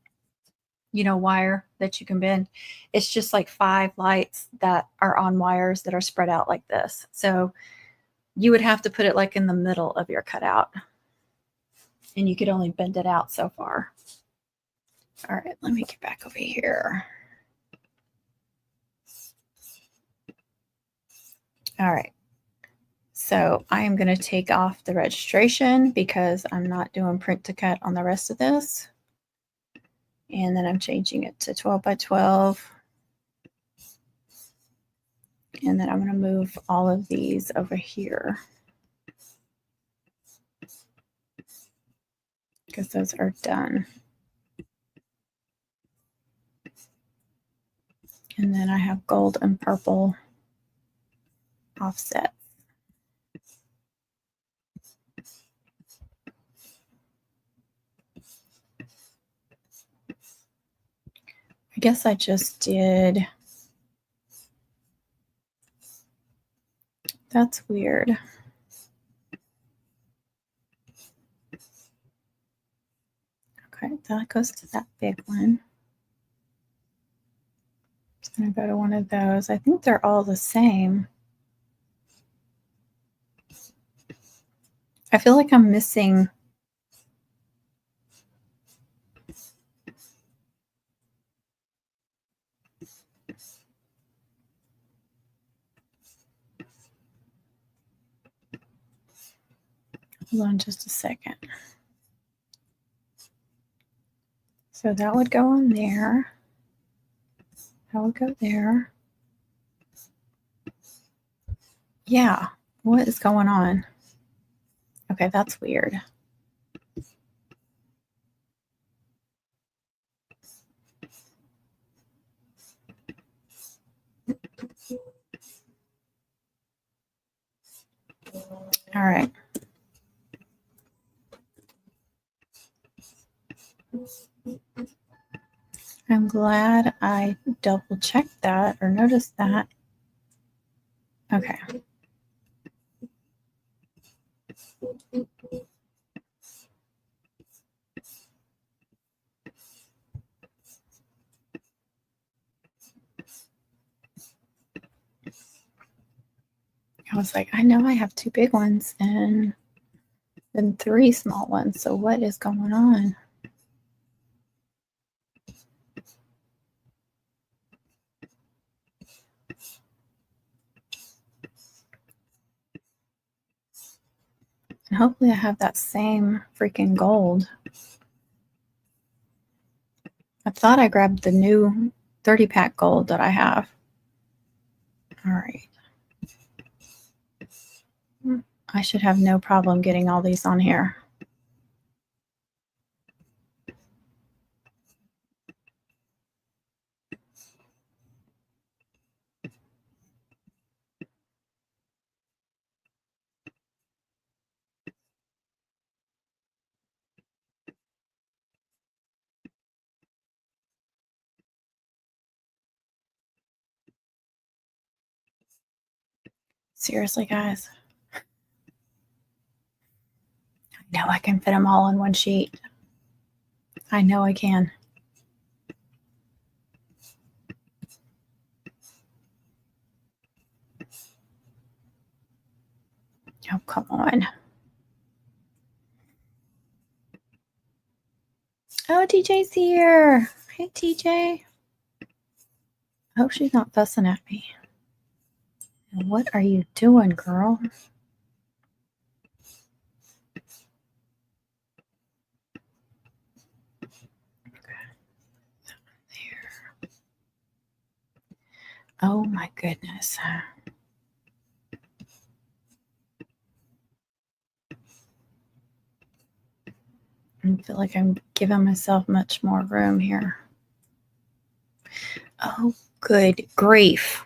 wire that you can bend, it's just like 5 lights that are on wires that are spread out like this. So you would have to put it like in the middle of your cutout. And you could only bend it out so far. All right, let me get back over here. All right. So I am going to take off the registration because I'm not doing print to cut on the rest of this. And then I'm changing it to 12 by 12. And then I'm going to move all of these over here because those are done. And then I have gold and purple offset. I guess I just did. That's weird. Okay, that goes to that big one. Just going to go to one of those. I think they're all the same. I feel like I'm missing. Hold on just a second. So that would go on there. That would go there. Yeah, what is going on? Okay, that's weird. All right. I'm glad I double checked that or noticed that. Okay. I was like, I know I have 2 big ones and then 3 small ones. So what is going on? And hopefully I have that same freaking gold. I thought I grabbed the new 30-pack gold that I have. All right. I should have no problem getting all these on here. Seriously, guys. I know I can fit them all in one sheet. I know I can. Oh, come on. Oh, TJ's here. Hey, TJ. I hope she's not fussing at me. What are you doing, girl? There. Oh, my goodness. I feel like I'm giving myself much more room here. Oh, good grief.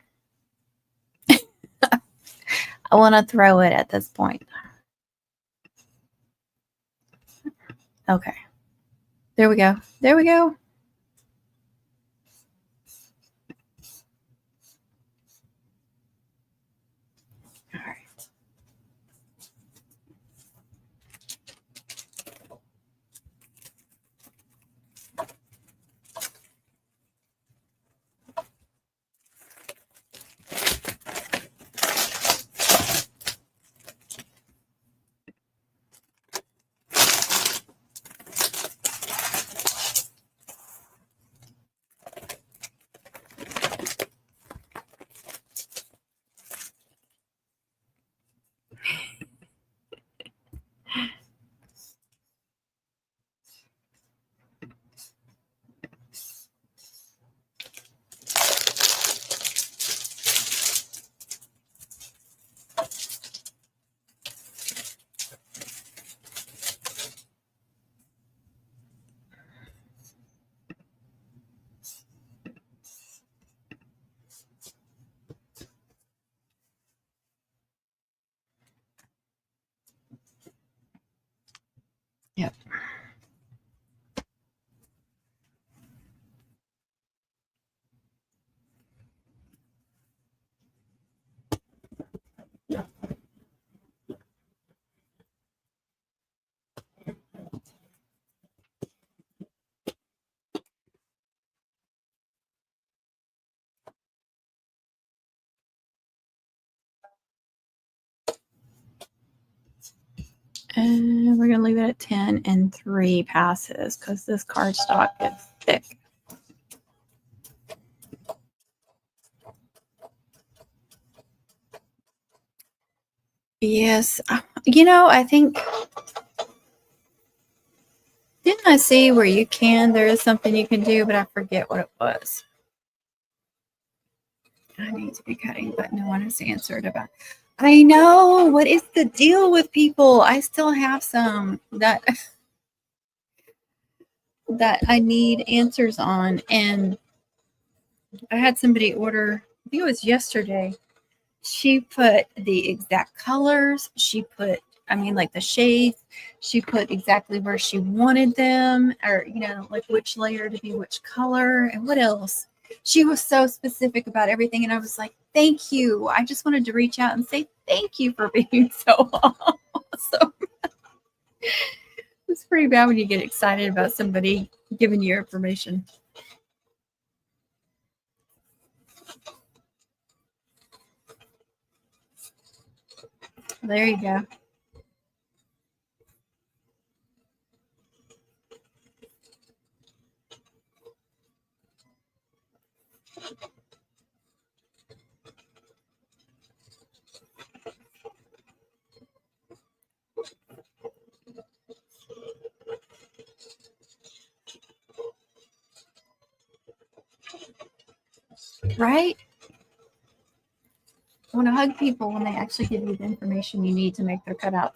I want to throw it at this point. Okay. There we go. There we go. All right. Yep. And we're going to leave it at 10 and 3 passes because this cardstock is thick. Yes. You know, I think, didn't I see where you can, there is something you can do, but I forget what it was. I need to be cutting, but no one has answered about. I know. What is the deal with people? I still have some that I need answers on, and I had somebody order. I think it was yesterday. She put the exact colors. She put, I mean, like the shades. She put exactly where she wanted them, or like which layer to be which color, and what else. She was so specific about everything, and I was like, thank you. I just wanted to reach out and say thank you for being so awesome. It's pretty bad when you get excited about somebody giving you information. There you go. Right? I want to hug people when they actually give you the information you need to make their cutouts.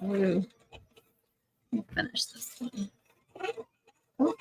Blue. Let me finish this one. Oh.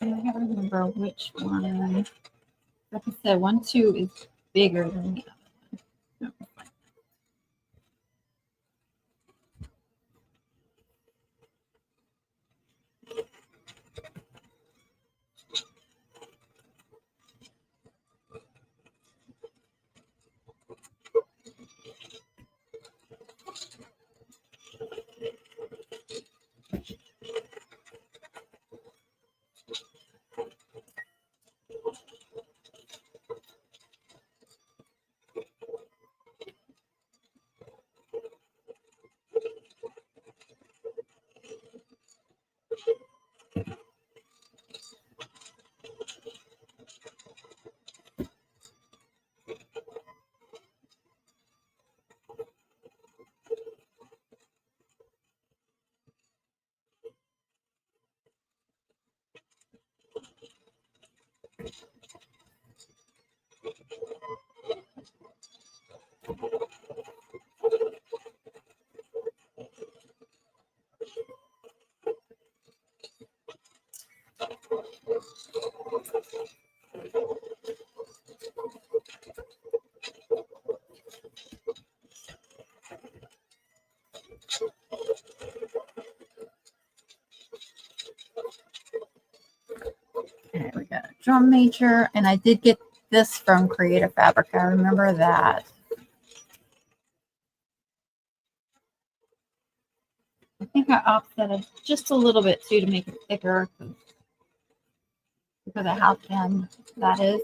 I can't remember which one. Like I said, 1, 2 is bigger than the other one. Okay, we got a drum major, and I did get this from Creative Fabric. I remember that. I think I offset it just a little bit too to make it thicker because of how thin that is.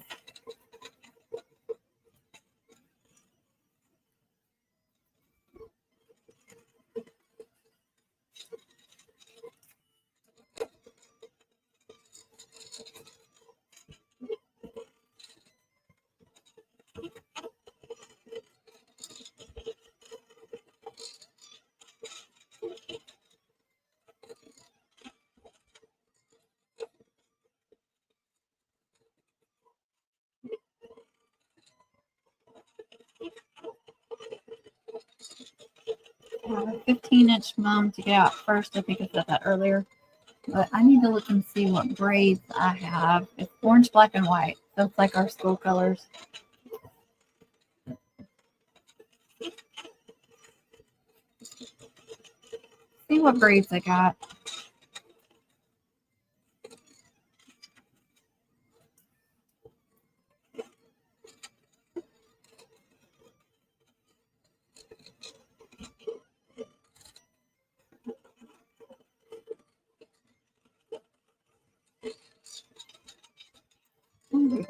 I have a 15-inch mum to get out first. I think I said that earlier. But I need to look and see what braids I have. It's orange, black, and white. So it's like our school colors. See what braids I got.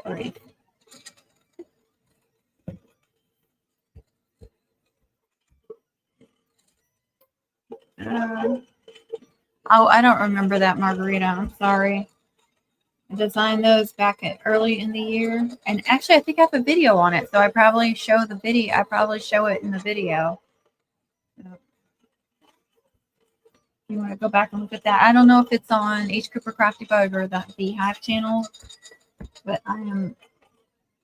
Braids. Oh, I don't remember that, Margarita. I'm sorry. I designed those back at early in the year. And actually, I think I have a video on it. So I probably show the video. I probably show it in the video. So you want to go back and look at that. I don't know if it's on H. Cooper Crafty Bug or the Beehive channel, but I am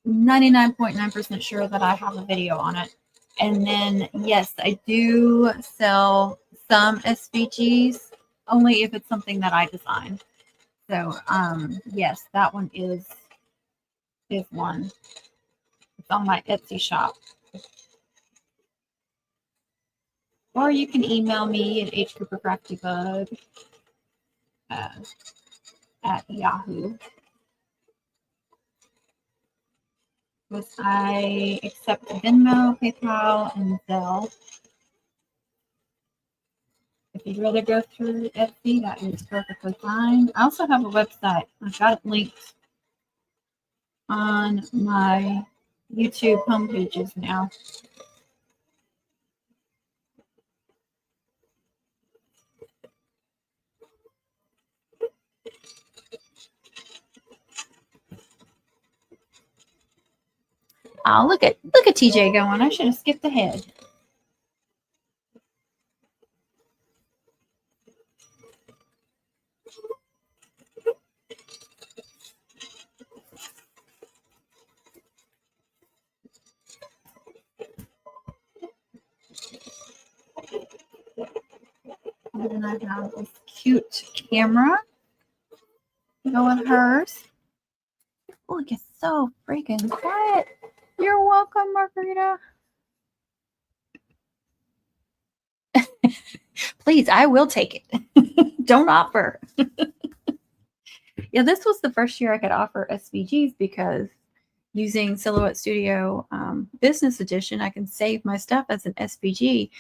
99.9% sure that I have a video on it. And then, yes, I do sell some SVGs, only if it's something that I designed. So, yes, that one is one. It's on my Etsy shop. Or you can email me at hcoopercraftybug at Yahoo. Because I accept Venmo, PayPal, and Zelle. If you'd rather go through Etsy, that is perfectly fine. I also have a website. I've got it linked on my YouTube homepages now. Oh, look at TJ going. I should have skipped ahead. And then I have this cute camera to go with hers. Oh, it gets so freaking quiet. You're welcome, Margarita. Please, I will take it. Don't offer. Yeah, this was the first year I could offer SVGs because using Silhouette Studio Business Edition, I can save my stuff as an SVG.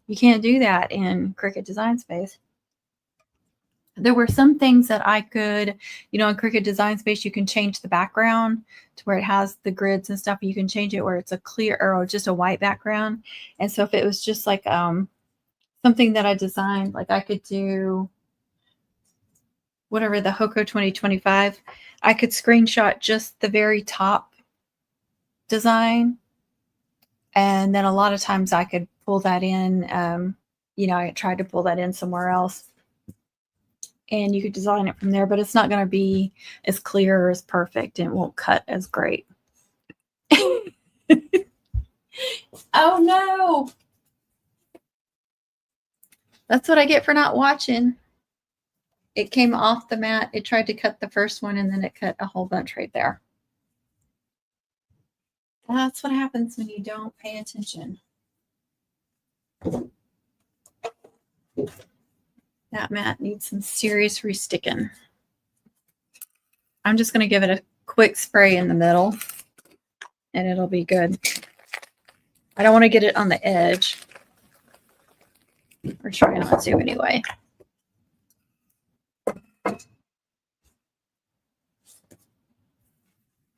You can't do that in Cricut Design Space. There were some things that I could, in Cricut Design Space, you can change the background to where it has the grids and stuff. You can change it where it's a clear or just a white background. And so if it was just like something that I designed, like I could do whatever, the Hoko 2025, I could screenshot just the very top design. And then a lot of times I could pull that in. I tried to pull that in somewhere else. And you could design it from there, but it's not going to be as clear or as perfect, and it won't cut as great. Oh no! That's what I get for not watching. It came off the mat. It tried to cut the first one, and then it cut a whole bunch right there. That's what happens when you don't pay attention. That mat needs some serious resticking. I'm just going to give it a quick spray in the middle, and it'll be good. I don't want to get it on the edge. Or try not to anyway.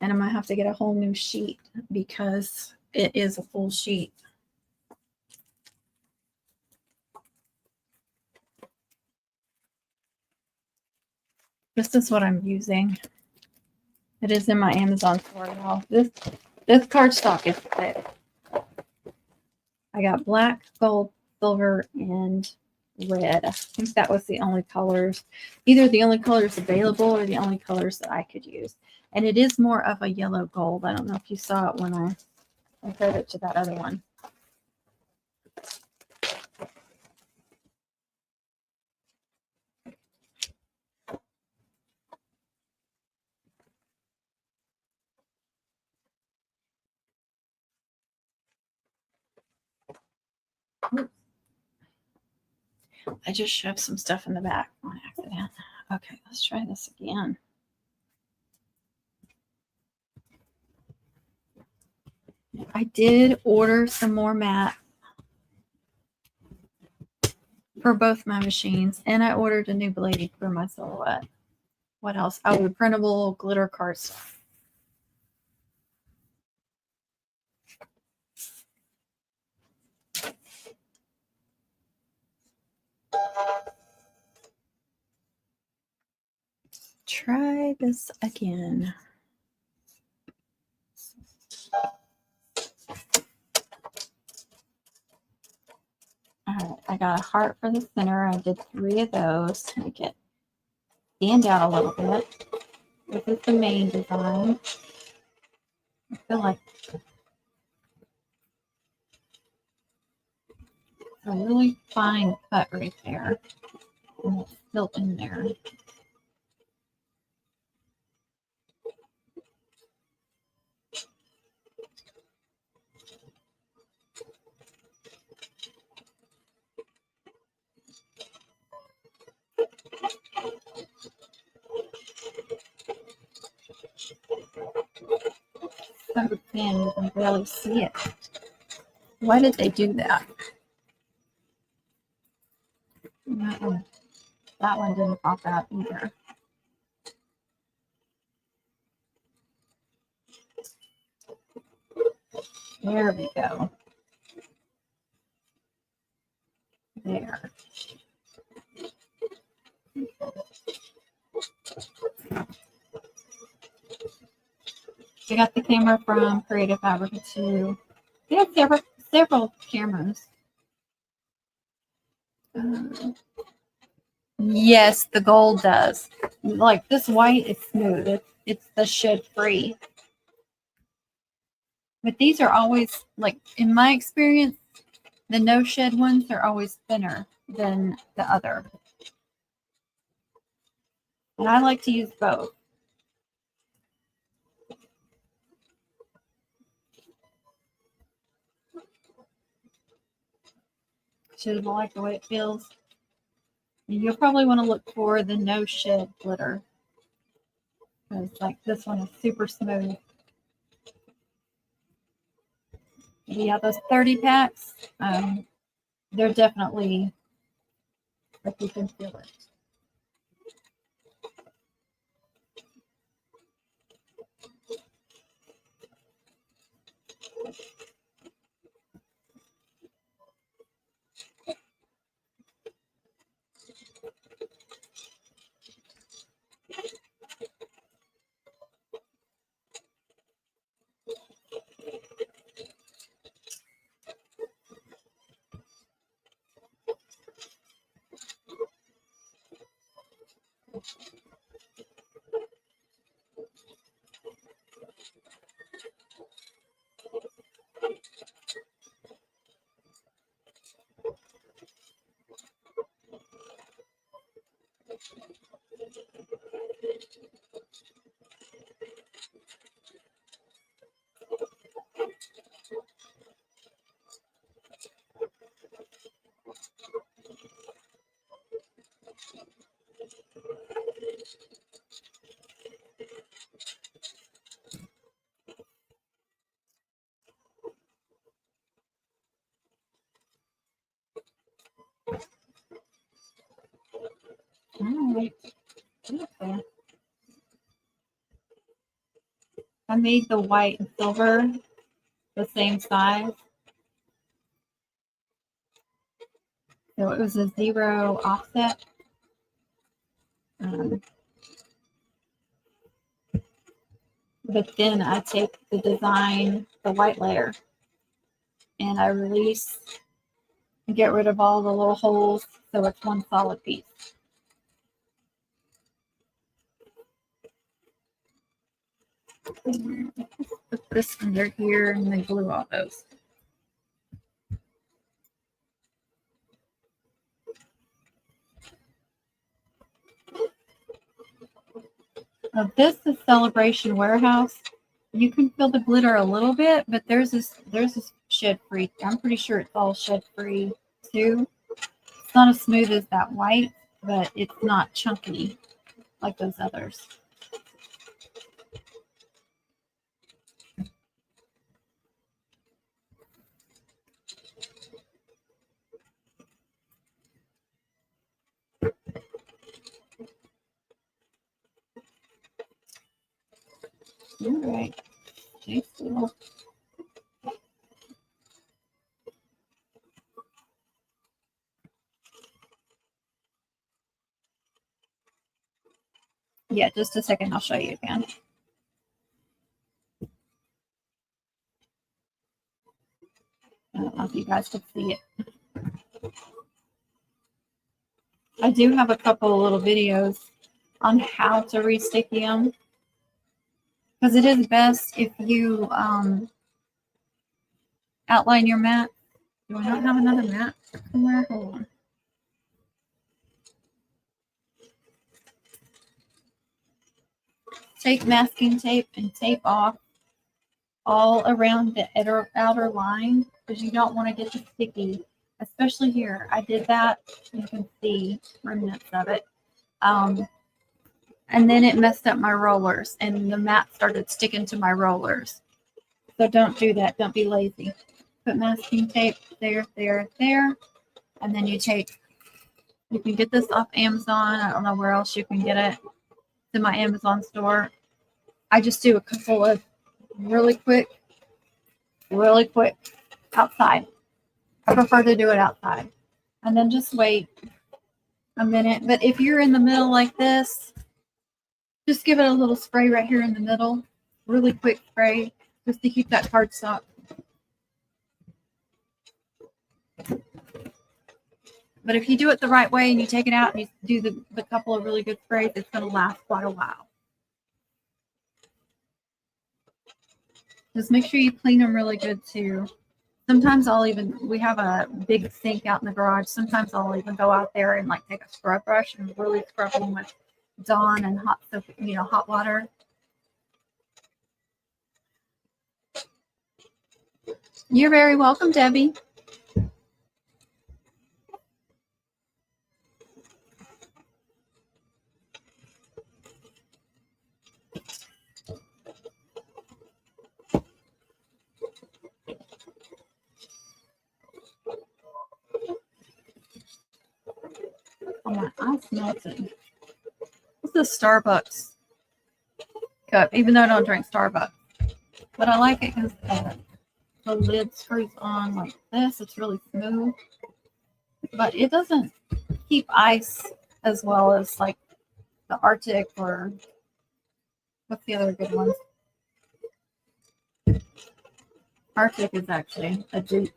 And I might have to get a whole new sheet because it is a full sheet. This is what I'm using. It is in my Amazon store now. This cardstock is thick. I got black, gold, silver, and red. I think that was the only colors, either the only colors available or the only colors that I could use. And it is more of a yellow gold. I don't know if you saw it when I compared it to that other one. I just shoved some stuff in the back on accident. Okay, let's try this again. I did order some more mat for both my machines, and I ordered a new blade for my Silhouette. What else? Oh, the printable glitter cardstock. Try this again. I got a heart for the center. I did 3 of those to make it stand out a little bit. This is the main design. I feel like it's a really fine cut right there. And it's still in there. So thin you can barely see it. Why did they do that? That one didn't pop out either. There we go. There. I got the camera from Creative Fabrica too. They have several cameras. Yes, the gold does. Like this white is smooth. It's the shed free. But these are always, like in my experience, the no shed ones are always thinner than the other. And I like to use both. Should I like the way it feels? And you'll probably want to look for the no shed glitter. Because like this one is super smooth. Yeah, those 30 packs, they're definitely, like you can feel it. All right. Okay. I made the white and silver the same size. So it was a 0 offset. But then I take the design, the white layer, and I release and get rid of all the little holes so it's one solid piece. Put this under here and then glue all those. Now this is Celebration Warehouse. You can feel the glitter a little bit, but there's this shed free. I'm pretty sure it's all shed free too. It's not as smooth as that white, but it's not chunky like those others. All right. Yeah, just a second. I'll show you again. I don't know if you guys can see it. I do have a couple of little videos on how to re-sticky them, because it is best if you outline your mat. Do I not have another mat somewhere? Hold on. Take masking tape and tape off all around the outer line, because you don't want to get the sticky, especially here. I did that. You can see remnants of it. And then it messed up my rollers, and the mat started sticking to my rollers. So don't do that. Don't be lazy. Put masking tape there, there, there. And then you can get this off Amazon. I don't know where else you can get it. It's in my Amazon store. I just do a couple of really quick outside. I prefer to do it outside. And then just wait a minute. But if you're in the middle like this, just give it a little spray right here in the middle. Really quick spray, just to keep that cardstock. But if you do it the right way and you take it out and you do the couple of really good sprays, it's going to last quite a while. Just make sure you clean them really good too. Sometimes we have a big sink out in the garage. Sometimes I'll even go out there and like take a scrub brush and really scrub them with Dawn and hot soap, hot water. You're very welcome, Debbie. Oh, my eye's melting. What's this Starbucks cup? Even though I don't drink Starbucks, but I like it because the lid screws on like this. It's really smooth, but it doesn't keep ice as well as like the Arctic, or what's the other good ones? Arctic is actually a dupe.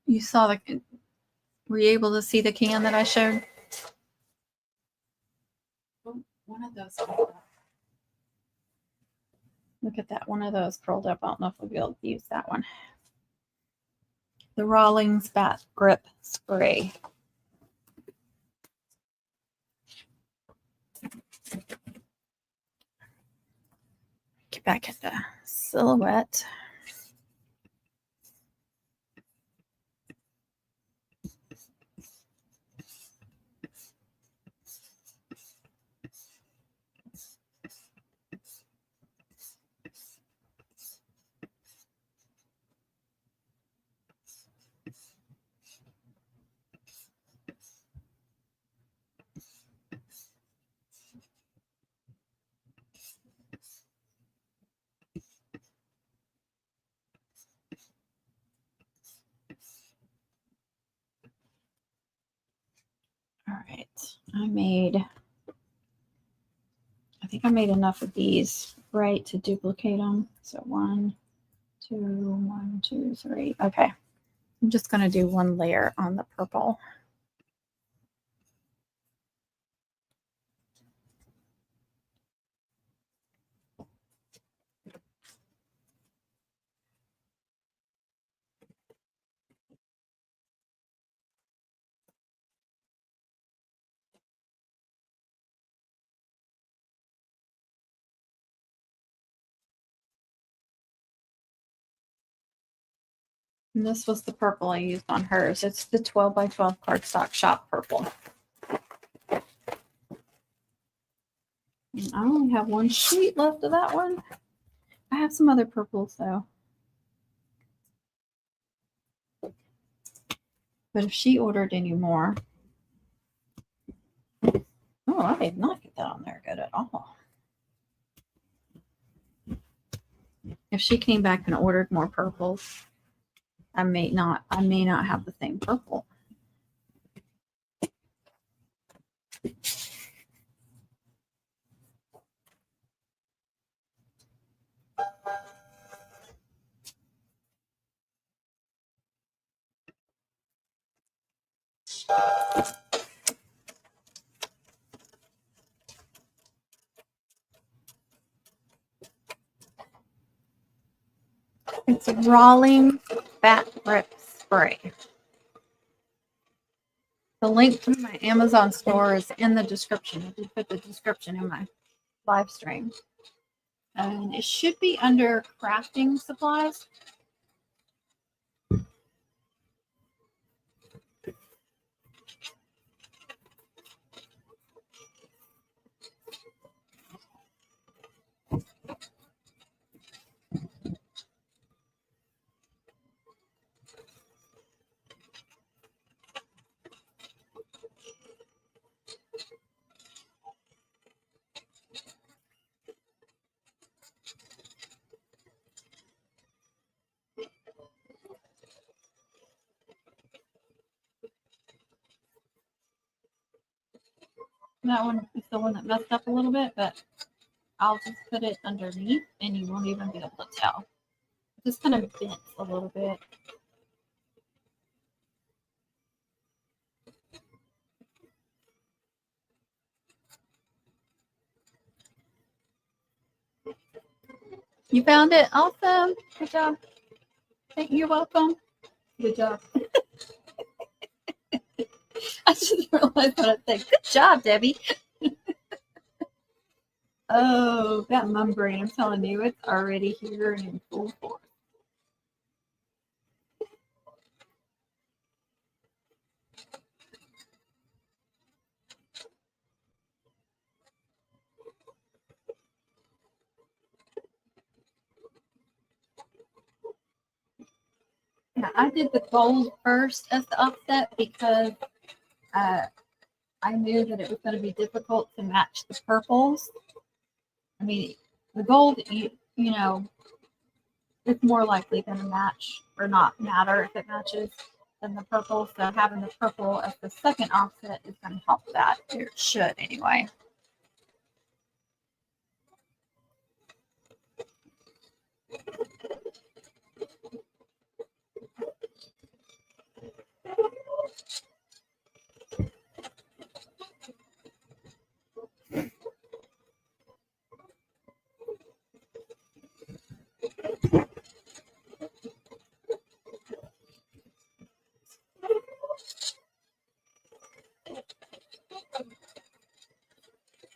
You saw were you able to see the can that I showed? Oh, one of those. Look at that. One of those curled up. I don't know if we'll be able to use that one. The Rawlings Bat Grip Spray. Get back at the silhouette. All right, I think I made enough of these, right, to duplicate them. So 1, 2, 1, 2, 3. Okay, I'm just going to do one layer on the purple. And this was the purple I used on hers. It's the 12 by 12 cardstock shop purple. And I only have one sheet left of that one. I have some other purples though. But if she ordered any more. Oh, I did not get that on there good at all. If she came back and ordered more purples, I may not have the same purple. It's Rawling Fat Grip Spray. The link to my Amazon store is in the description. I did put the description in my live stream. And it should be under crafting supplies. That one is the one that messed up a little bit, but I'll just put it underneath and you won't even be able to tell. It just kind of bent a little bit. You found it? Awesome. Good job. You're welcome. Good job. I just realized what I said. Good job, Debbie. Oh, that mum brain, I'm telling you, it's already here and in full force. Yeah, I did the gold first as the offset because I knew that it was going to be difficult to match the purples. I mean, the gold, you know, it's more likely going to match or not matter if it matches than the purple. So having the purple as the second offset is going to help that. It should anyway.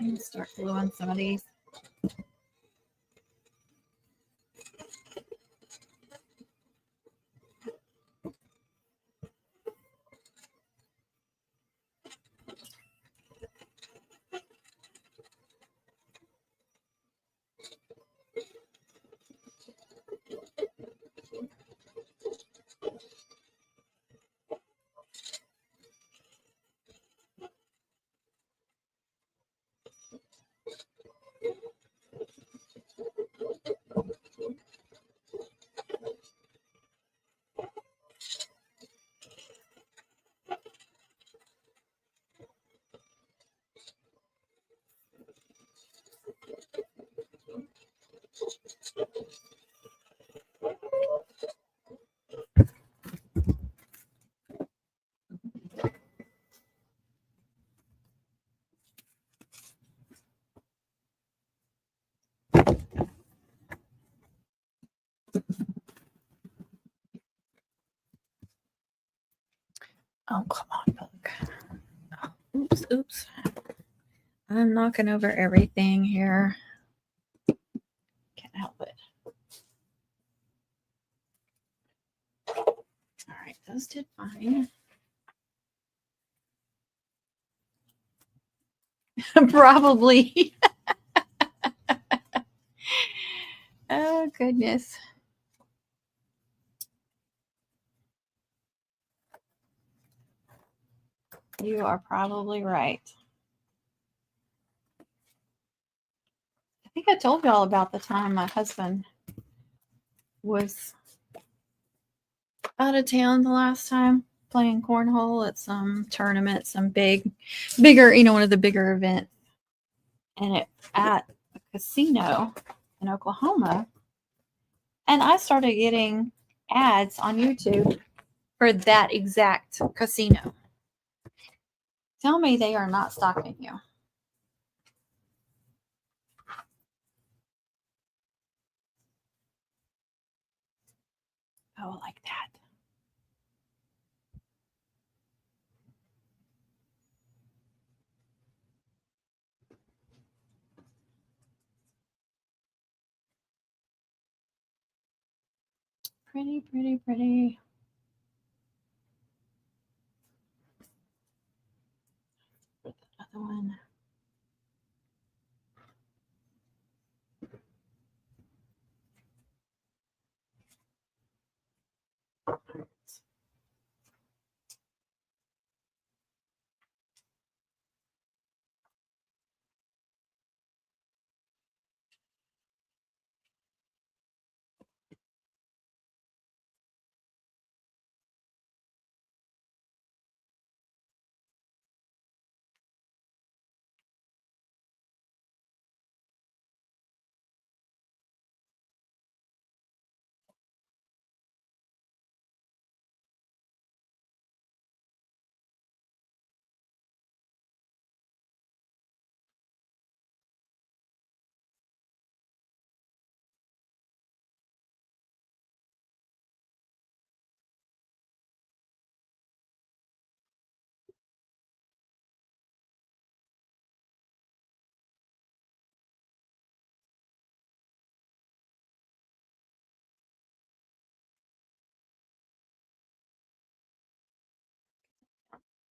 I'm going to start gluing some of these. Oh, come on, Bug. Oh, oops, oops. I'm knocking over everything here. Can't help it. All right, those did fine. Probably. Oh, goodness. You are probably right. I think I told y'all about the time my husband was out of town the last time playing cornhole at some tournament, some bigger, one of the bigger events. And it at a casino in Oklahoma. And I started getting ads on YouTube for that exact casino. Tell me they are not stalking you. Oh, like that. Pretty, pretty, pretty. For the other one.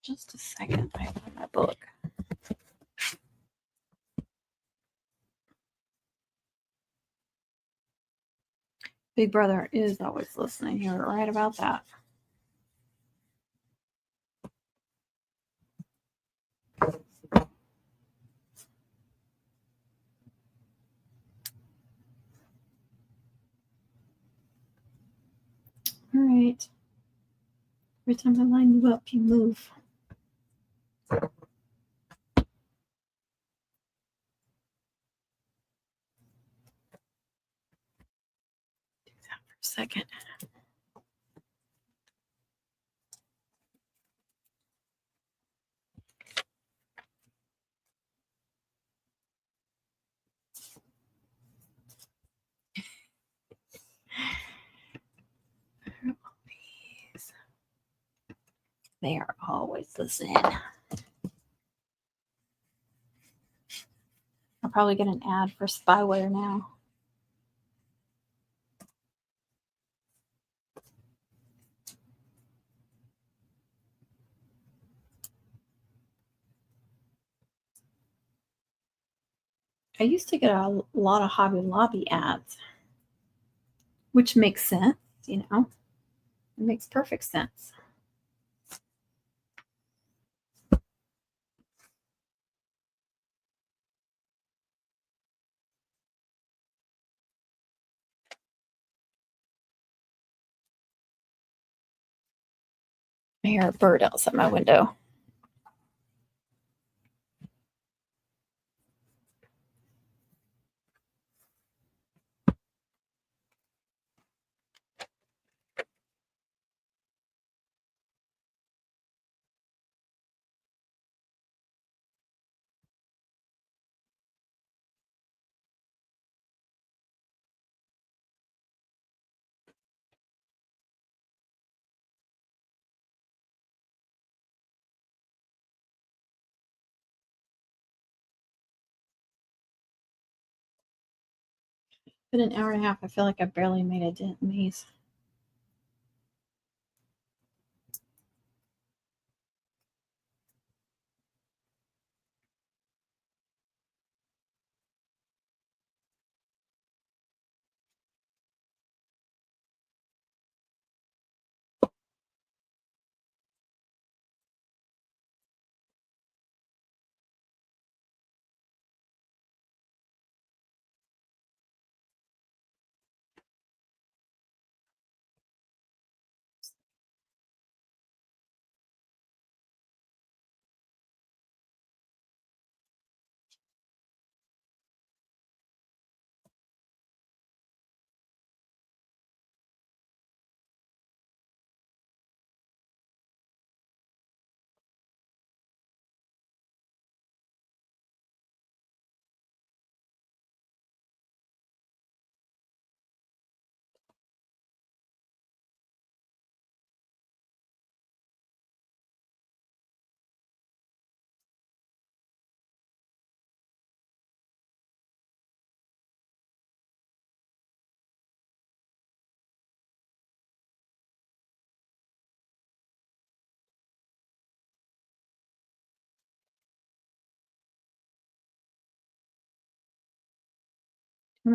Just a second. I have my book. Big Brother is always listening. You're right about that. All right. Every time I line you up, you move. Do that for a second. They are always listening. I'll probably get an ad for spyware now. I used to get a lot of Hobby Lobby ads, which makes sense, you know. It makes perfect sense. I hear a bird outside my window. Been an hour and a half. I feel like I barely made a dent in these.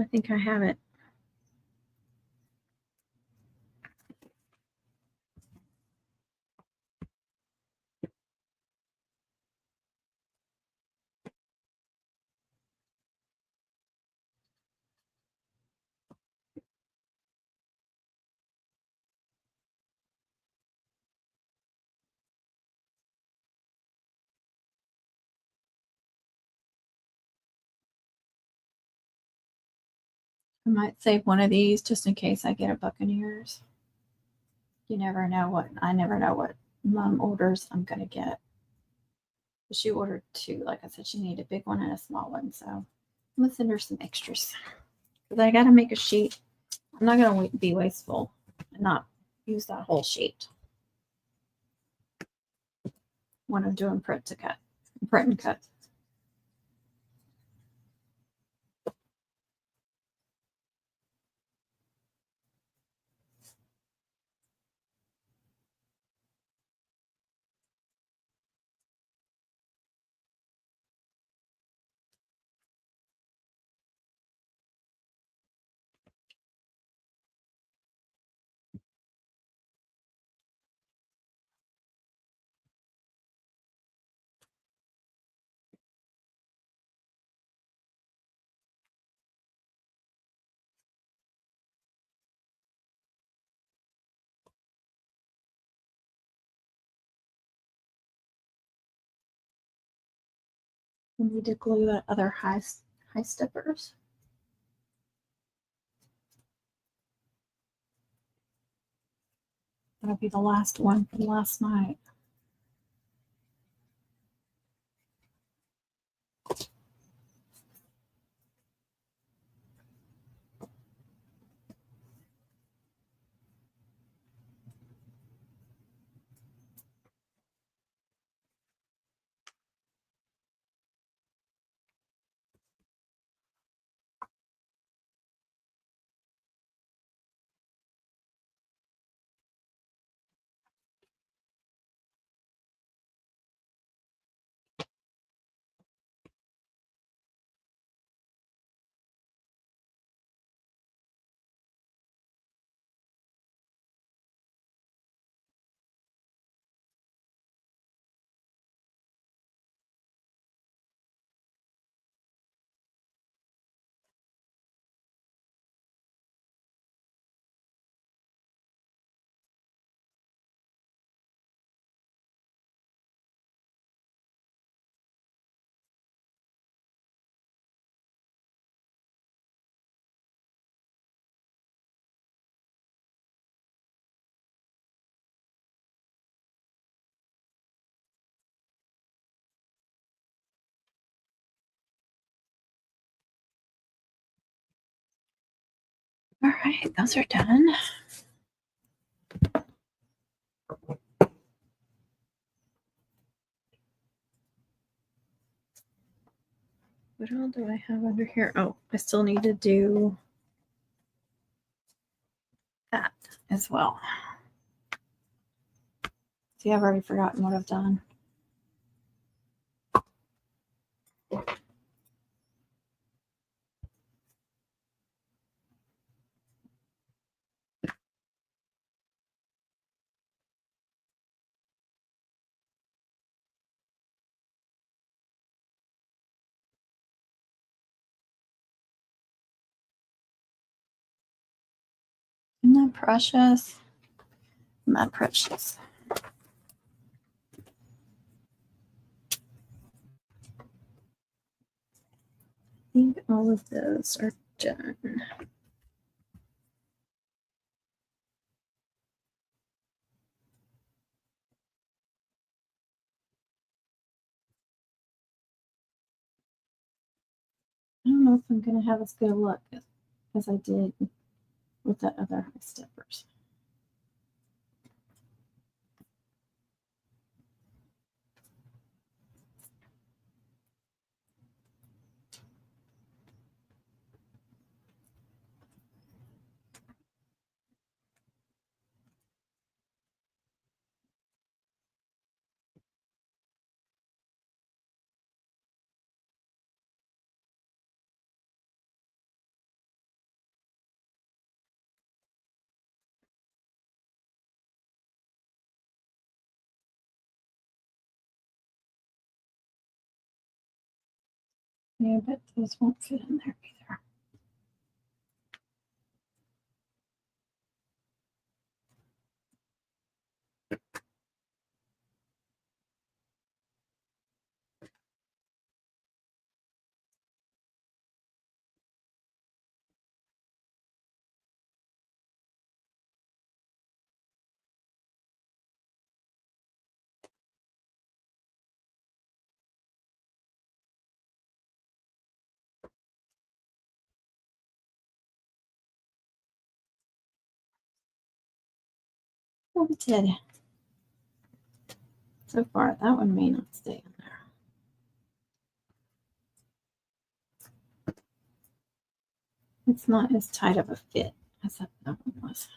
I think I have it. I might save one of these just in case I get a Buccaneers. You never know what, I never know what Mom orders I'm going to get. She ordered two. Like I said, she needed a big one and a small one. So I'm going to send her some extras. Because I got to make a sheet. I'm not going to be wasteful and not use that whole sheet when I'm doing print and cut. I need to glue that other high steppers. That'll be the last one from last night. All right, those are done. What all do I have under here? Oh, I still need to do that as well. See, I've already forgotten what I've done. Isn't that precious? Isn't that precious? I think all of those are done. I don't know if I'm going to have as good a luck as I did with the other high steppers. Yeah, but those won't fit in there either. Oh, it did. So far, that one may not stay in there. It's not as tight of a fit as that one was.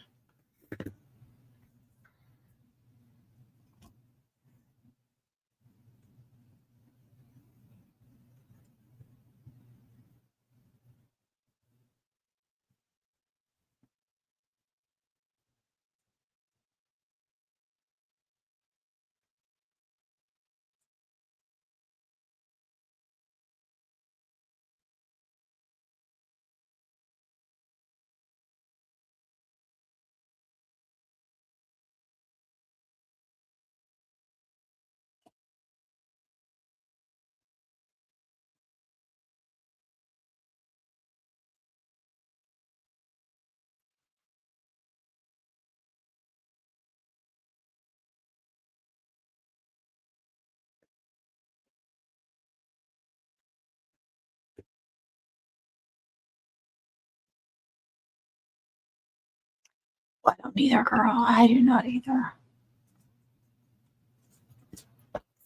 Well, I don't either, girl. I do not either.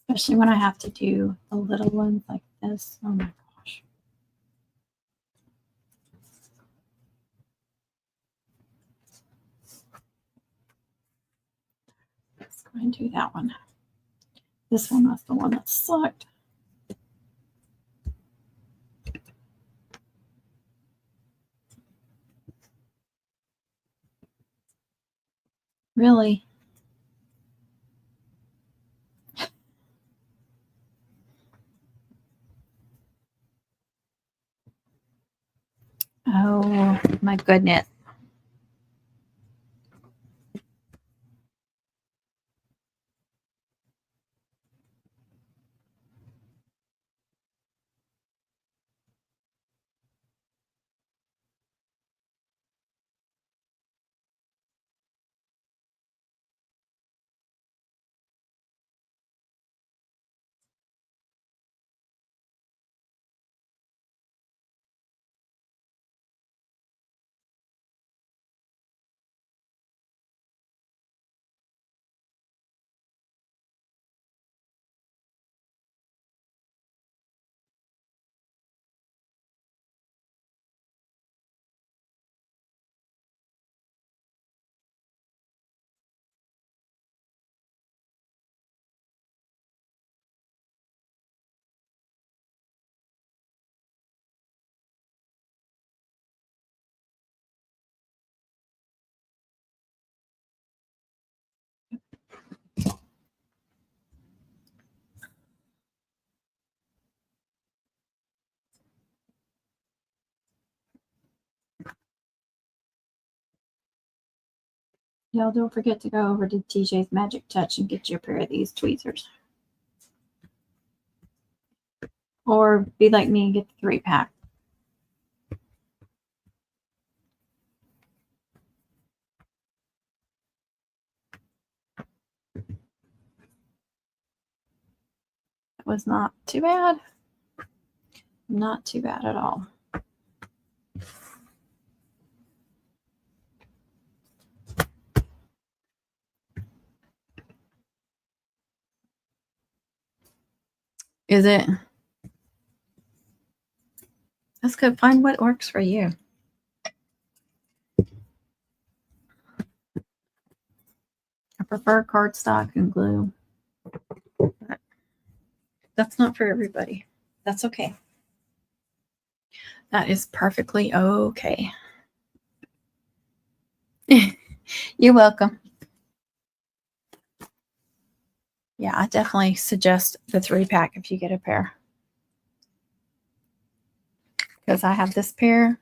Especially when I have to do the little ones like this. Oh my gosh. Let's go and do that one. This one was the one that sucked. Really? Oh my goodness. Y'all don't forget to go over to TJ's Magic Touch and get you a pair of these tweezers. Or be like me and get the 3-pack. It was not too bad. Not too bad at all. Is it? That's good. Find what works for you. I prefer cardstock and glue. But that's not for everybody. That's okay. That is perfectly okay. You're welcome. Yeah, I definitely suggest the 3-pack if you get a pair. because I have this pair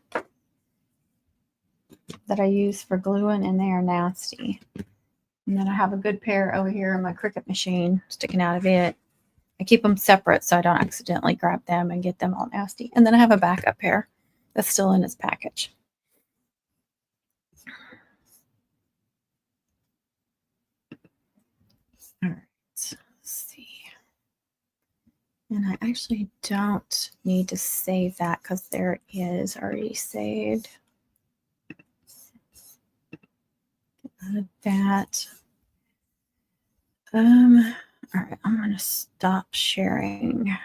that I use for gluing and they are nasty. And then I have a good pair over here in my Cricut machine sticking out of it. I keep them separate so I don't accidentally grab them and get them all nasty. And then I have a backup pair that's still in its package. All right, let's see. And I actually don't need to save that because there is already saved. Out of that. All right, I'm going to stop sharing.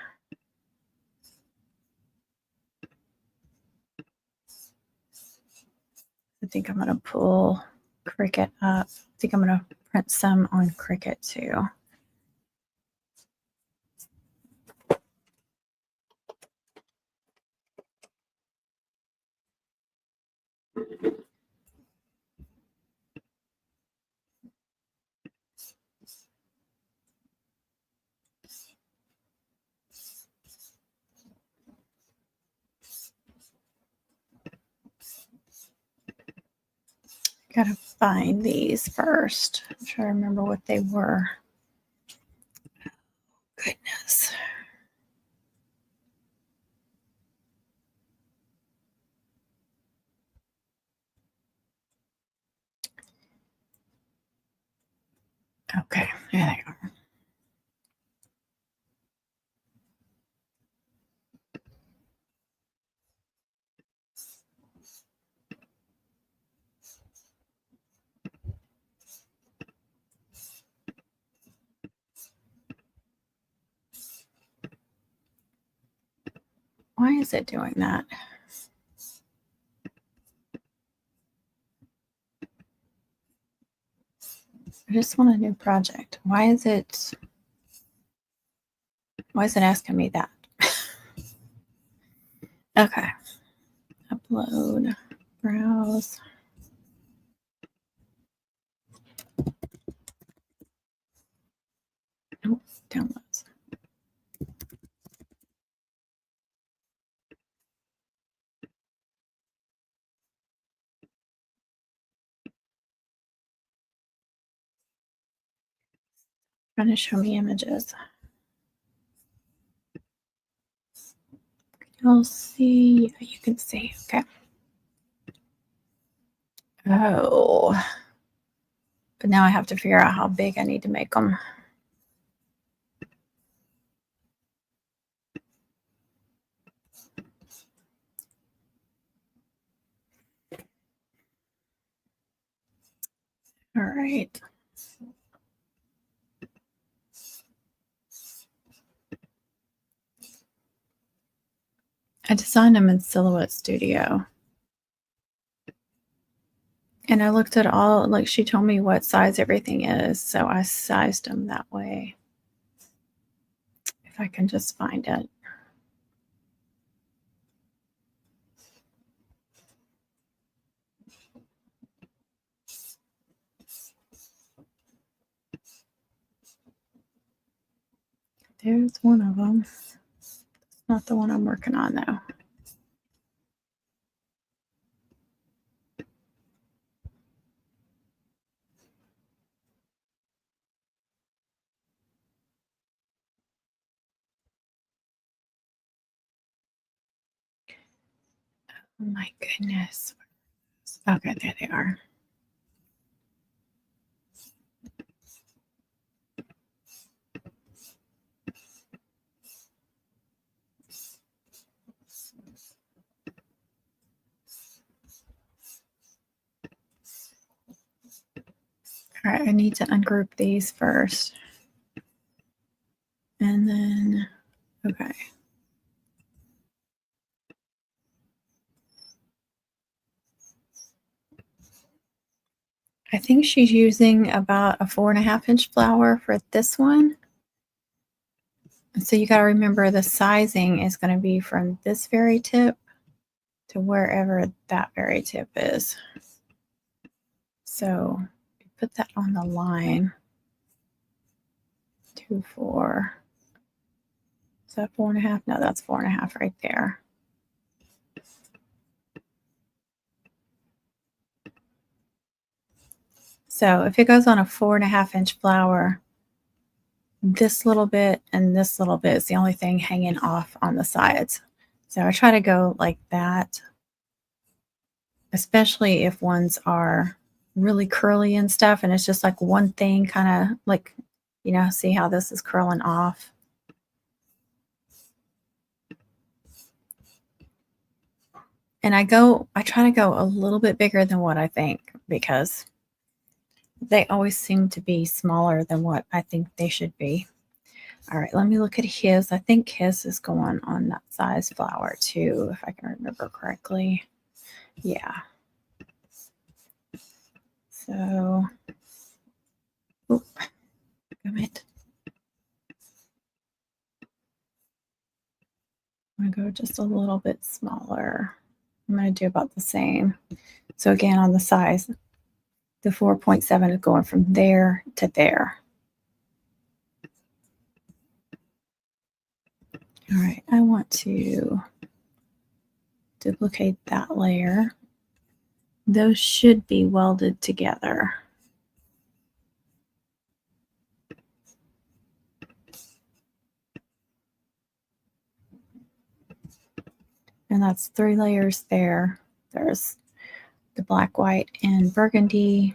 I think I'm going to pull Cricut up. I think I'm going to print some on Cricut too. Gotta find these first. I'm trying to remember what they were. Goodness. Okay, here they are. Why is it doing that? I just want a new project. Why is it asking me that? Okay. Upload, browse. Oh, downloads. Trying to show me images. You'll see. Yeah, you can see. Okay. Oh. But now I have to figure out how big I need to make them. All right. I designed them in Silhouette Studio. And I looked at all, like she told me what size everything is, so I sized them that way. If I can just find it. There's one of them. It's not the one I'm working on though. Oh my goodness. Okay, there they are. All right, I need to ungroup these first. And then, okay. I think she's using about a 4.5 inch flower for this one. So you got to remember the sizing is going to be from this very tip to wherever that very tip is. So put that on the line. 2, 4. Is that 4.5? No, that's 4.5 right there. So if it goes on a 4.5-inch flower, this little bit and this little bit is the only thing hanging off on the sides. So I try to go like that, especially if ones are really curly and stuff, and it's just like one thing kind of like, you know, see how this is curling off. And I try to go a little bit bigger than what I think, because they always seem to be smaller than what I think they should be. All right, let me look at his. I think his is going on that size flower too, if I can remember correctly. Yeah. So, oop, damn it. I'm going to go just a little bit smaller. I'm going to do about the same. So again, on the size, the 4.7 is going from there to there. All right, I want to duplicate that layer. Those should be welded together. And that's 3 layers there. There's the black, white, and burgundy.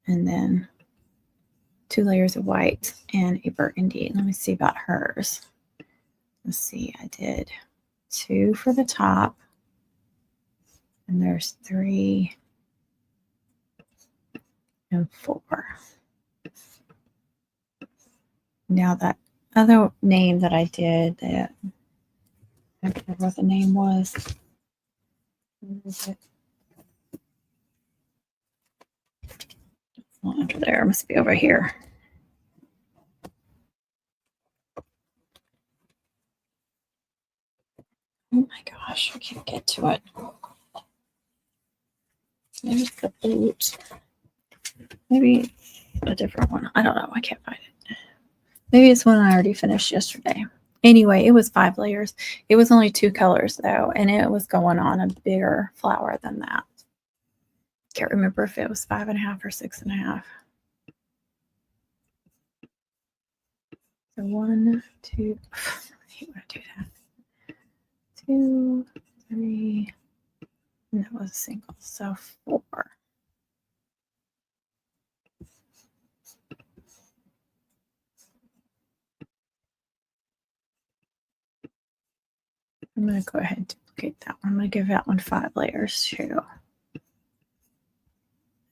And then 2 layers of white and a burgundy. Let me see about hers. Let's see, I did 2 for the top. And there's 3 and 4. Now that other name that I did, that I don't remember what the name was. Where is it? It's not under there. It must be over here. Oh my gosh, I can't get to it. There's the boot. Maybe a different one. I don't know. I can't find it. Maybe it's one I already finished yesterday. Anyway, it was 5 layers. It was only 2 colors though, and it was going on a bigger flower than that. Can't remember if it was 5.5 or 6.5. So 1, 2. I hate when I do that. 2, 3. And that was a single. So 4. I'm going to go ahead and duplicate that one. I'm going to give that one 5 layers too.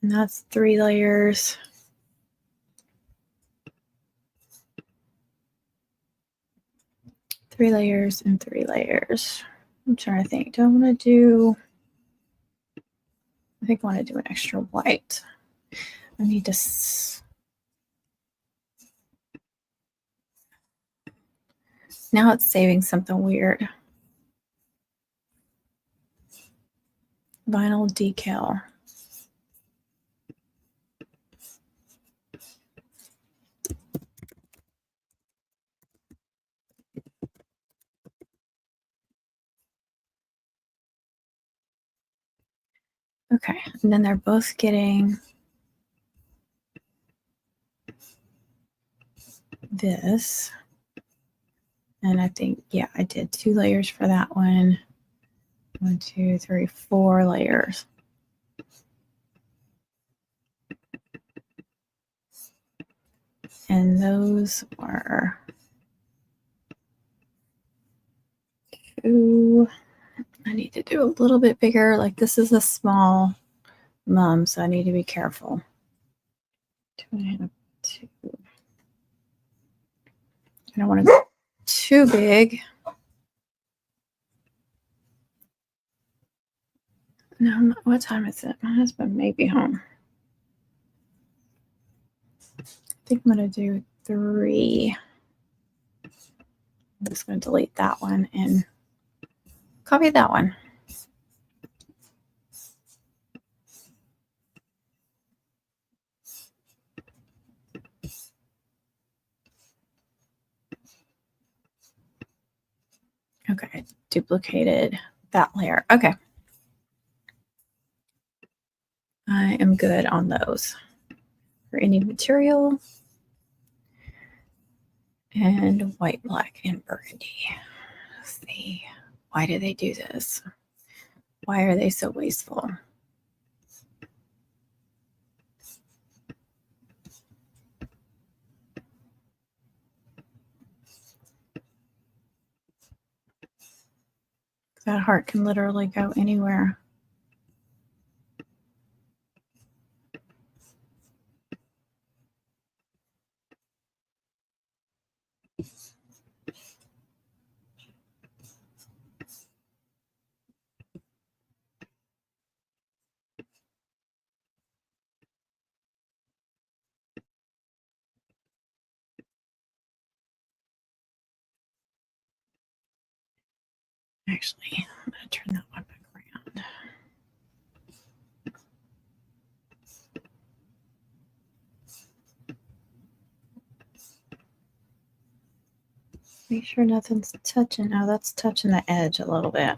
And that's 3 layers. Three layers and 3 layers. I'm trying to think. Do I want to do... I think I want to do an extra white. I need to... Now it's saving something weird. Vinyl decal. Okay, and then they're both getting this. And I think, yeah, I did 2 layers for that one. 1, 2, 3, 4 layers. And those were 2. I need to do a little bit bigger. Like this is a small mum, so I need to be careful. 2.5, 2. I don't want to go too big. No, what time is it? My husband may be home. I think I'm going to do 3. I'm just going to delete that one and copy that one. Okay, duplicated that layer. Okay. I am good on those for any material. And white, black, and burgundy. Let's see. Why do they do this? Why are they so wasteful? That heart can literally go anywhere. Actually, I'm going to turn that one back around. Make sure nothing's touching. Oh, that's touching the edge a little bit.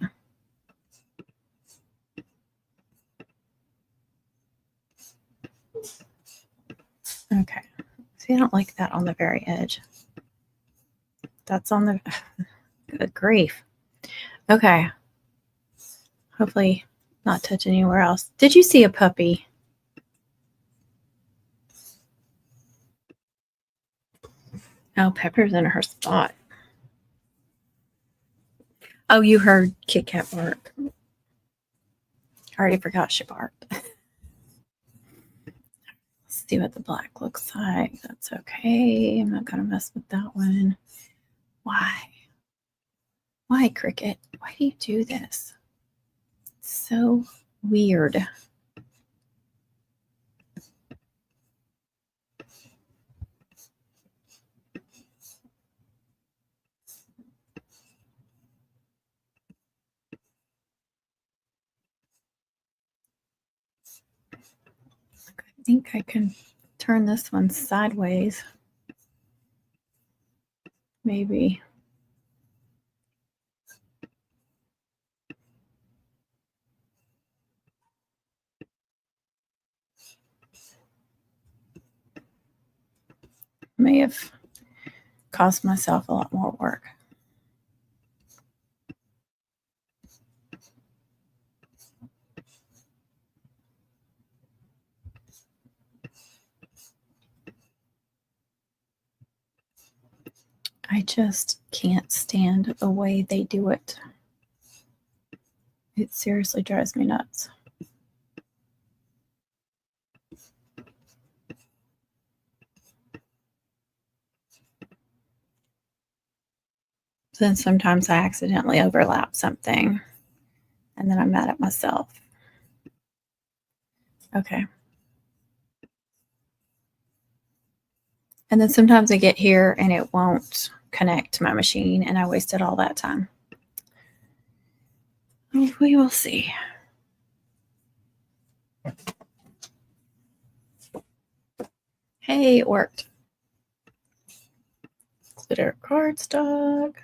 Okay. See, I don't like that on the very edge. That's on the... Good grief. Okay. Hopefully not touch anywhere else. Did you see a puppy? Oh, Pepper's in her spot. Oh, you heard Kit Kat bark. I already forgot she barked. Let's see what the black looks like. That's okay. I'm not going to mess with that one. Why? Why, Cricket? Why do you do this? It's so weird. I think I can turn this one sideways. Maybe. May have cost myself a lot more work. I just can't stand the way they do it. It seriously drives me nuts. Then sometimes I accidentally overlap something, and then I'm mad at myself. Okay. And then sometimes I get here and it won't connect to my machine, and I wasted all that time. We will see. Hey, it worked. Glitter cardstock.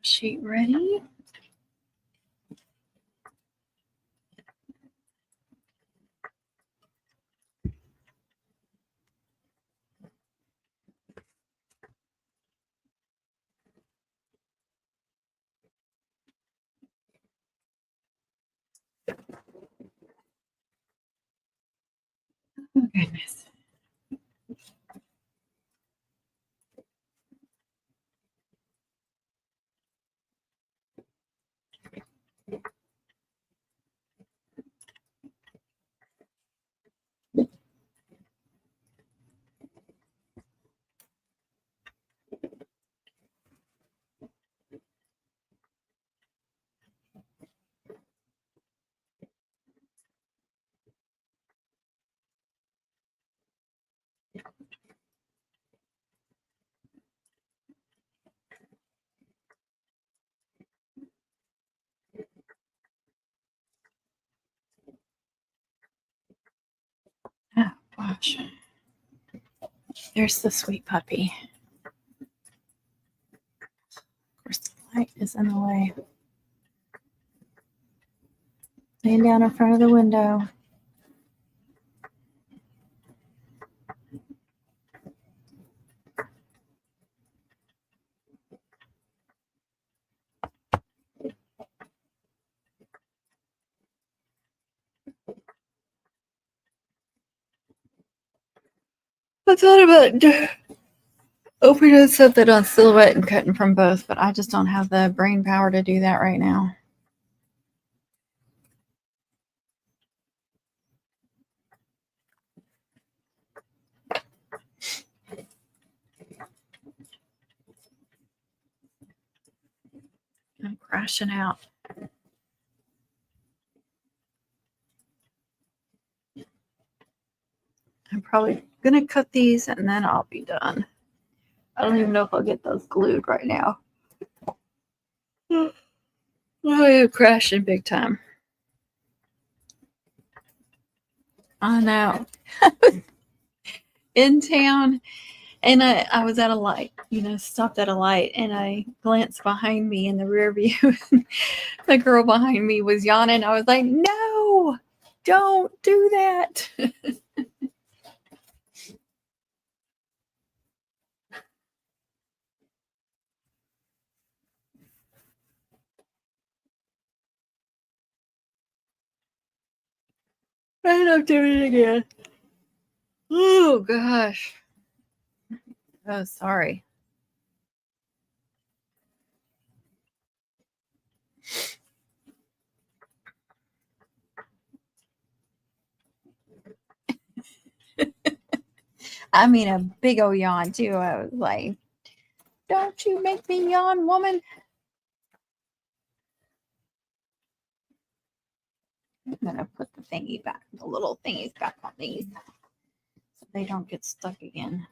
sheet ready. Oh, goodness. Oh, gosh. There's the sweet puppy. Of course, the light is in the way. Laying down in front of the window. I thought about opening something on Silhouette and cutting from both, but I just don't have the brain power to do that right now. I'm crashing out. I'm probably going to cut these and then I'll be done. I don't even know if I'll get those glued right now. I am crashing big time. I know. In town, and I was at a light, stopped at a light, and I glanced behind me in the rear view. The girl behind me was yawning. I was like, no, don't do that. And I'm doing it again. Oh, gosh. Oh, sorry. I mean, a big old yawn, too. I was like, don't you make me yawn, woman. I'm going to put the thingy back, the little thingies back on these so they don't get stuck again.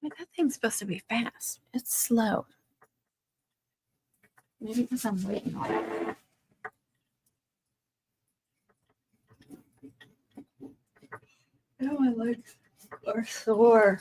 But that thing's supposed to be fast. It's slow. Maybe because I'm waiting on it. Oh, my legs are sore.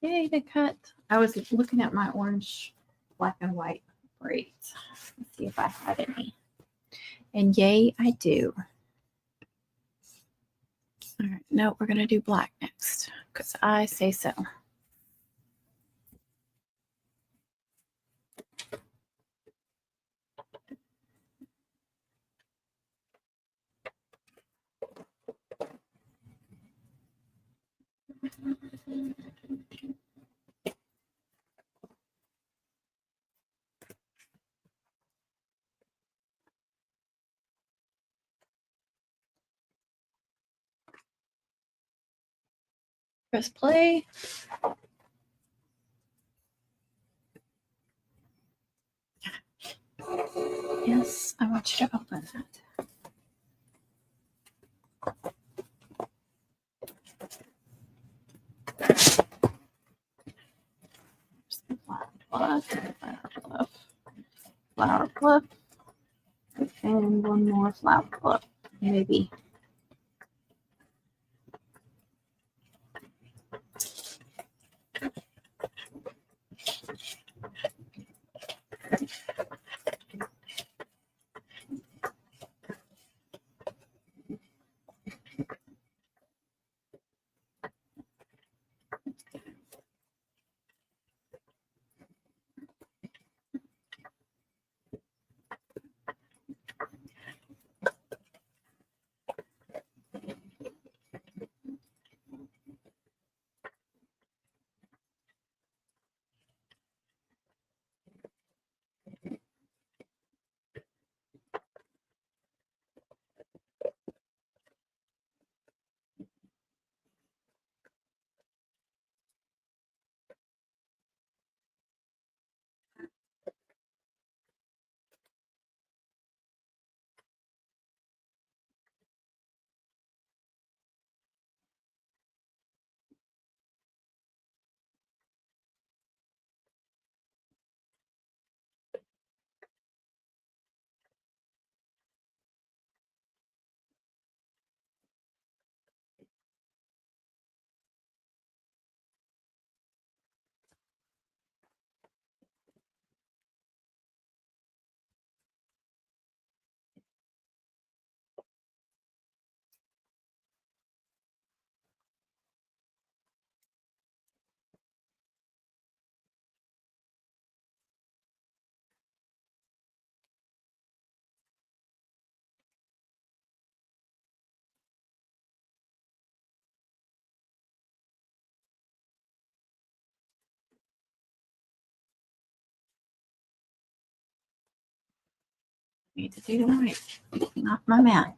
Yay, the cut. I was looking at my orange, black, and white braids. Let's see if I had any. And yay, I do. All right, no, we're going to do black next because I say so. Press play. Yes, I want you to open that. Flower fluff, and one more flower fluff, maybe. Need to do the white. Getting off my mat.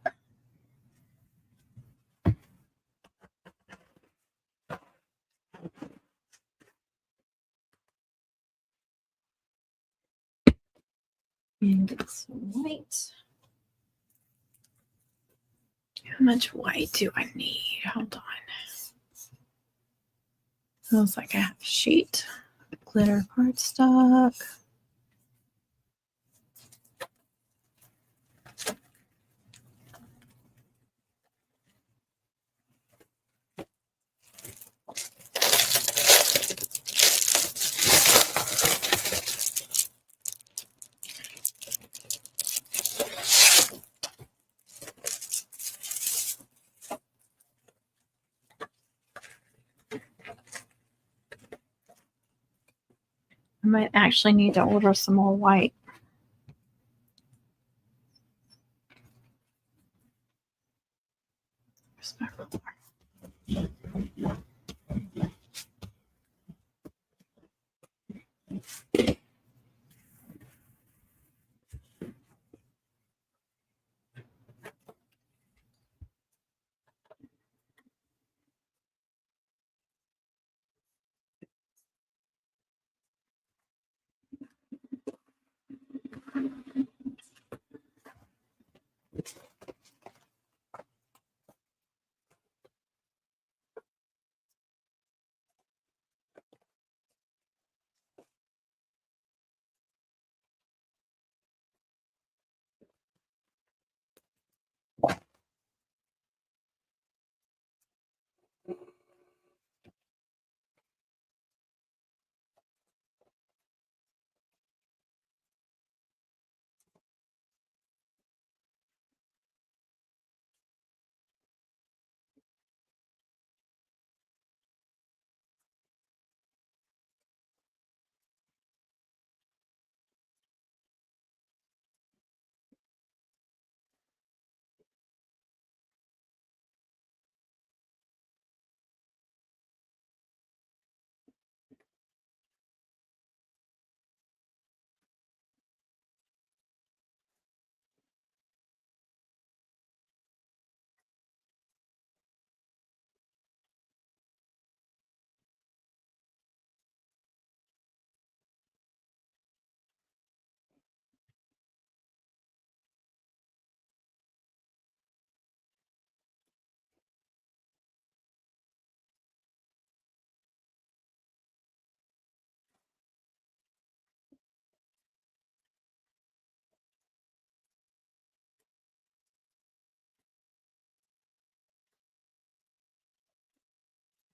And get some white. How much white do I need? Hold on. Feels like I have a sheet. Glitter cardstock. I might actually need to order some more white. Where's my ruler?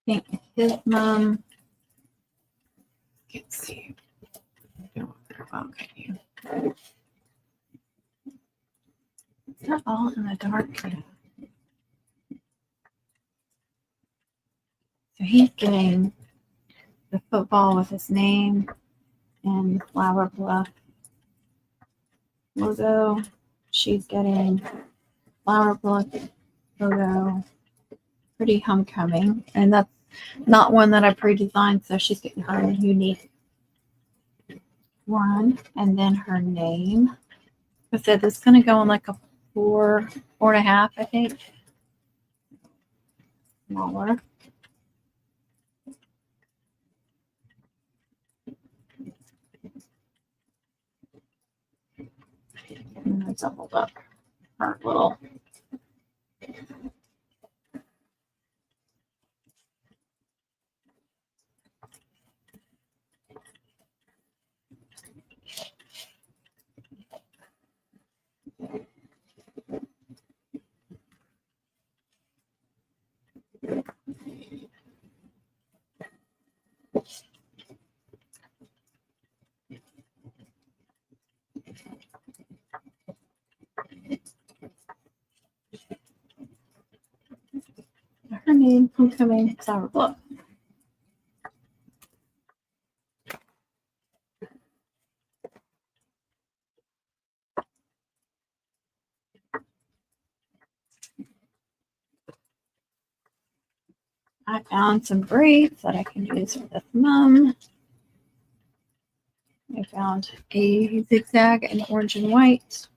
think his mom. Let's see. Okay. Is that all in the dark? Yeah. So he's getting the football with his name and the Flower Bluff logo. She's getting Flower Bluff logo. Pretty homecoming. And that's not one that I pre-designed, so she's getting her unique one. And then her name. I said this is going to go in like a 4.5, I think. Smaller. And I doubled up her little. Her name, homecoming, Flower Bluff. I found some braids that I can use for this mum. I found a zigzag in orange and white,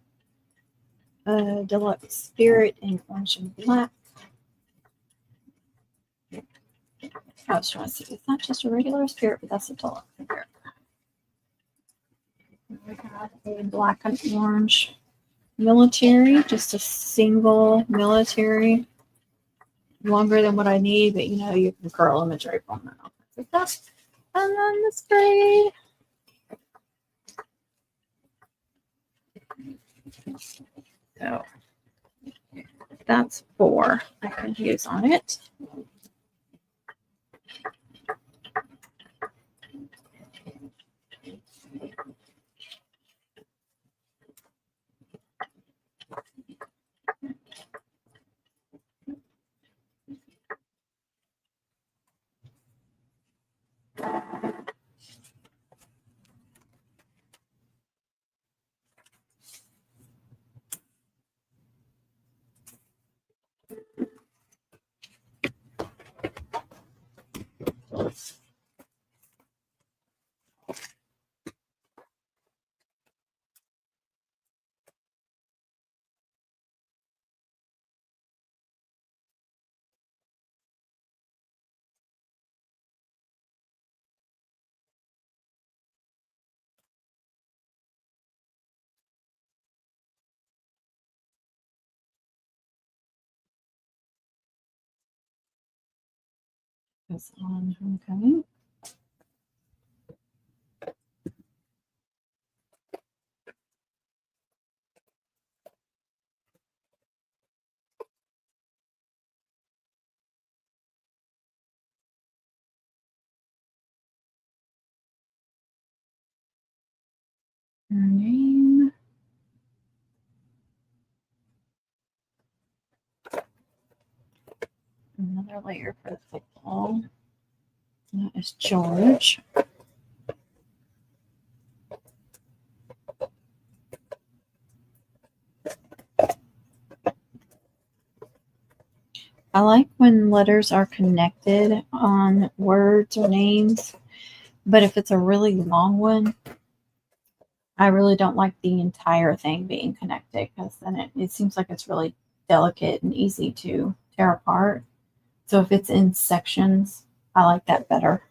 a deluxe spirit in orange and black. I was trying to see, it's not just a regular spirit, but that's a deluxe spirit. We have a black and orange military, just a single military, longer than what I need, but you know, you can curl them and drape on that. And then this braid. So that's 4 I can use on it. This on homecoming. Her name. Another layer for the football. That is George. I like when letters are connected on words or names, but if it's a really long one, I really don't like the entire thing being connected because then it seems like it's really delicate and easy to tear apart. So if it's in sections, I like that better.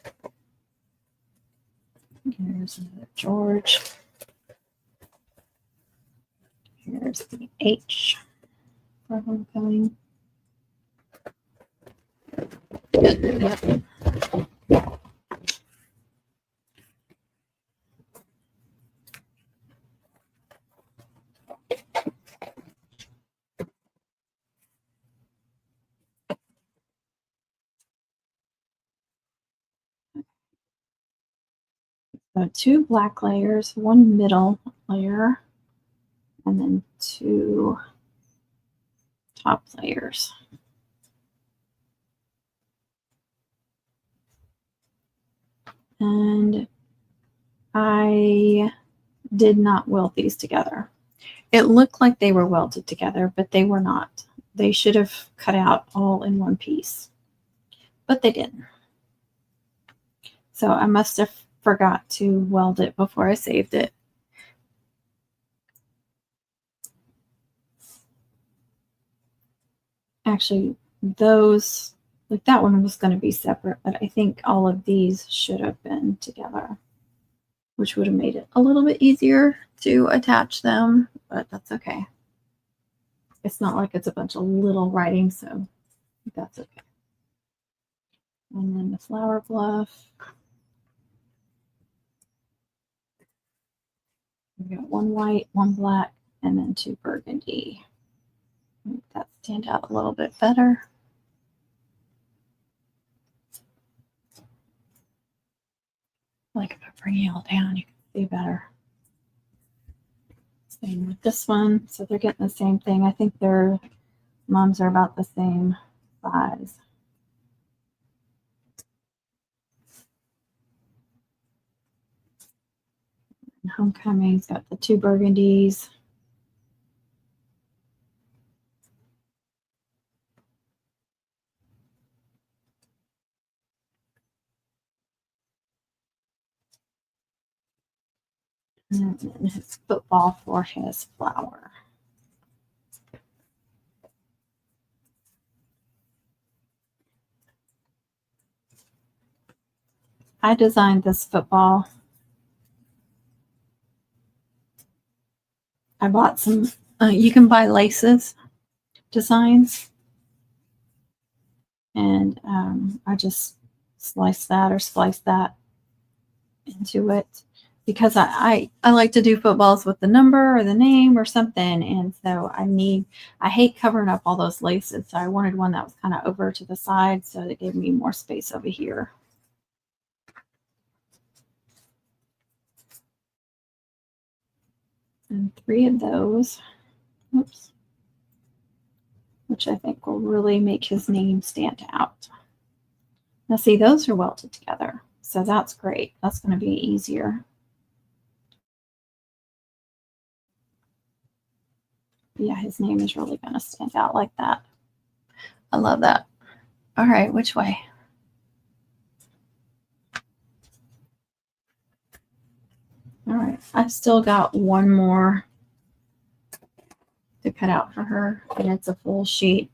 Here's another George. Here's the H for homecoming. Yep. So 2 black layers, 1 middle layer, and then 2 top layers. And I did not weld these together. It looked like they were welded together, but they were not. They should have cut out all in one piece, but they didn't. So I must have forgot to weld it before I saved it. Actually, those, like that one was going to be separate, but I think all of these should have been together, which would have made it a little bit easier to attach them, but that's okay. It's not like it's a bunch of little writing, so that's okay. And then the flower bluff. We got 1 white, 1 black, and then 2 burgundy. Make that stand out a little bit better. Like if I bring you all down, you can see better. Same with this one. So they're getting the same thing. I think their mums are about the same size. And Homecoming's got the 2 burgundies. And then his football for his flower. I designed this football. I bought some, you can buy laces designs. And I just slice that or splice that into it because I like to do footballs with the number or the name or something. And so I hate covering up all those laces. So I wanted one that was kind of over to the side so that gave me more space over here. And 3 of those, oops, which I think will really make his name stand out. Now see, those are welded together. So that's great. That's going to be easier. Yeah, his name is really going to stand out like that. I love that. All right, which way? All right, I've still got 1 more to cut out for her, and it's a full sheet.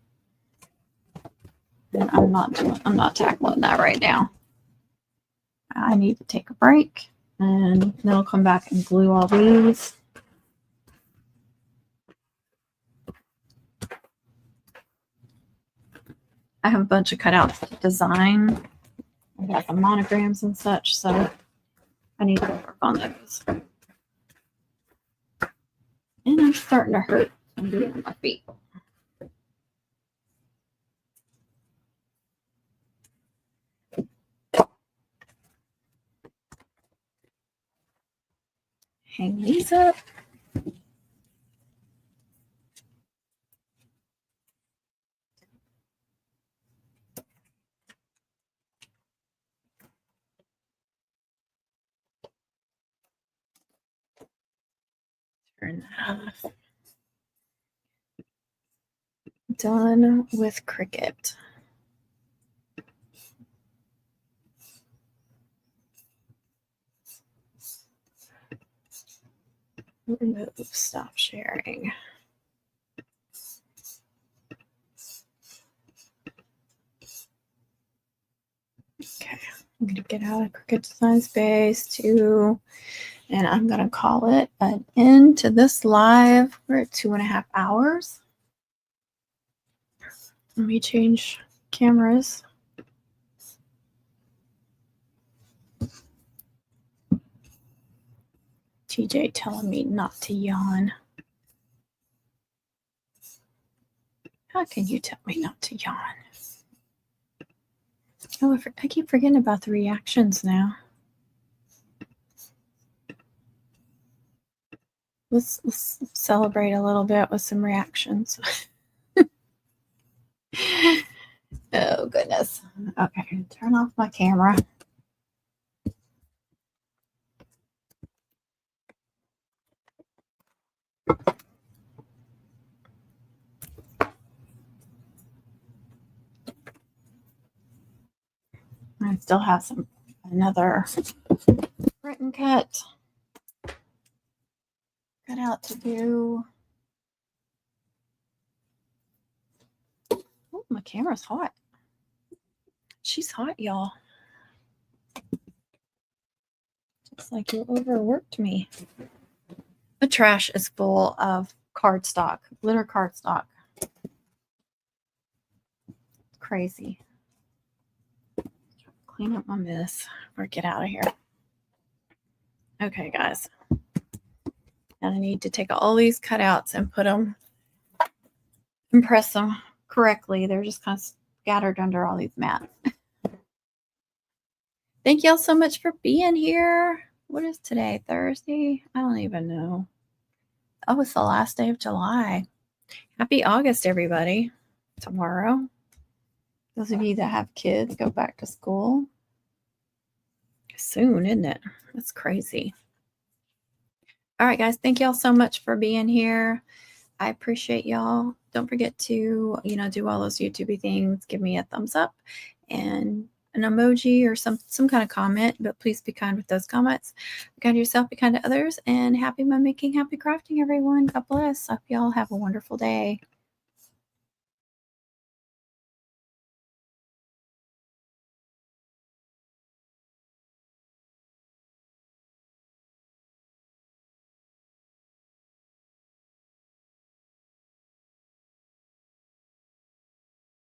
And I'm not tackling that right now. I need to take a break, and then I'll come back and glue all these. I have a bunch of cutouts to design. I got the monograms and such, so I need to work on those. And I'm starting to hurt. I'm doing on my feet. Hang these up. Turn that off. Done with Cricut. Remove, stop sharing. Okay, I'm gonna get out of Cricut Design Space too, and I'm gonna call it an end to this live. We're at 2.5 hours. Let me change cameras. TJ telling me not to yawn. How can you tell me not to yawn? Oh, I keep forgetting about the reactions now. let's celebrate a little bit with some reactions. Oh, goodness. Okay, turn off my camera. I still have another written cut out to do. Oh, my camera's hot. She's hot, y'all. Just like you overworked me. The trash is full of cardstock, glitter cardstock. Crazy. Clean up my mess or get out of here. Okay, guys. And I need to take all these cutouts and put them and press them correctly. They're just kind of scattered under all these mats. Thank y'all so much for being here. What is today? Thursday? I don't even know. Oh, it's the last day of July. Happy August, everybody. Tomorrow. Those of you that have kids go back to school. Soon, isn't it? That's crazy. All right, guys. Thank y'all so much for being here. I appreciate y'all. Don't forget to, do all those YouTube things. Give me a thumbs up and an emoji or some kind of comment, but please be kind with those comments. Be kind to yourself, be kind to others, and happy making, happy crafting, everyone. God bless. I hope y'all have a wonderful day.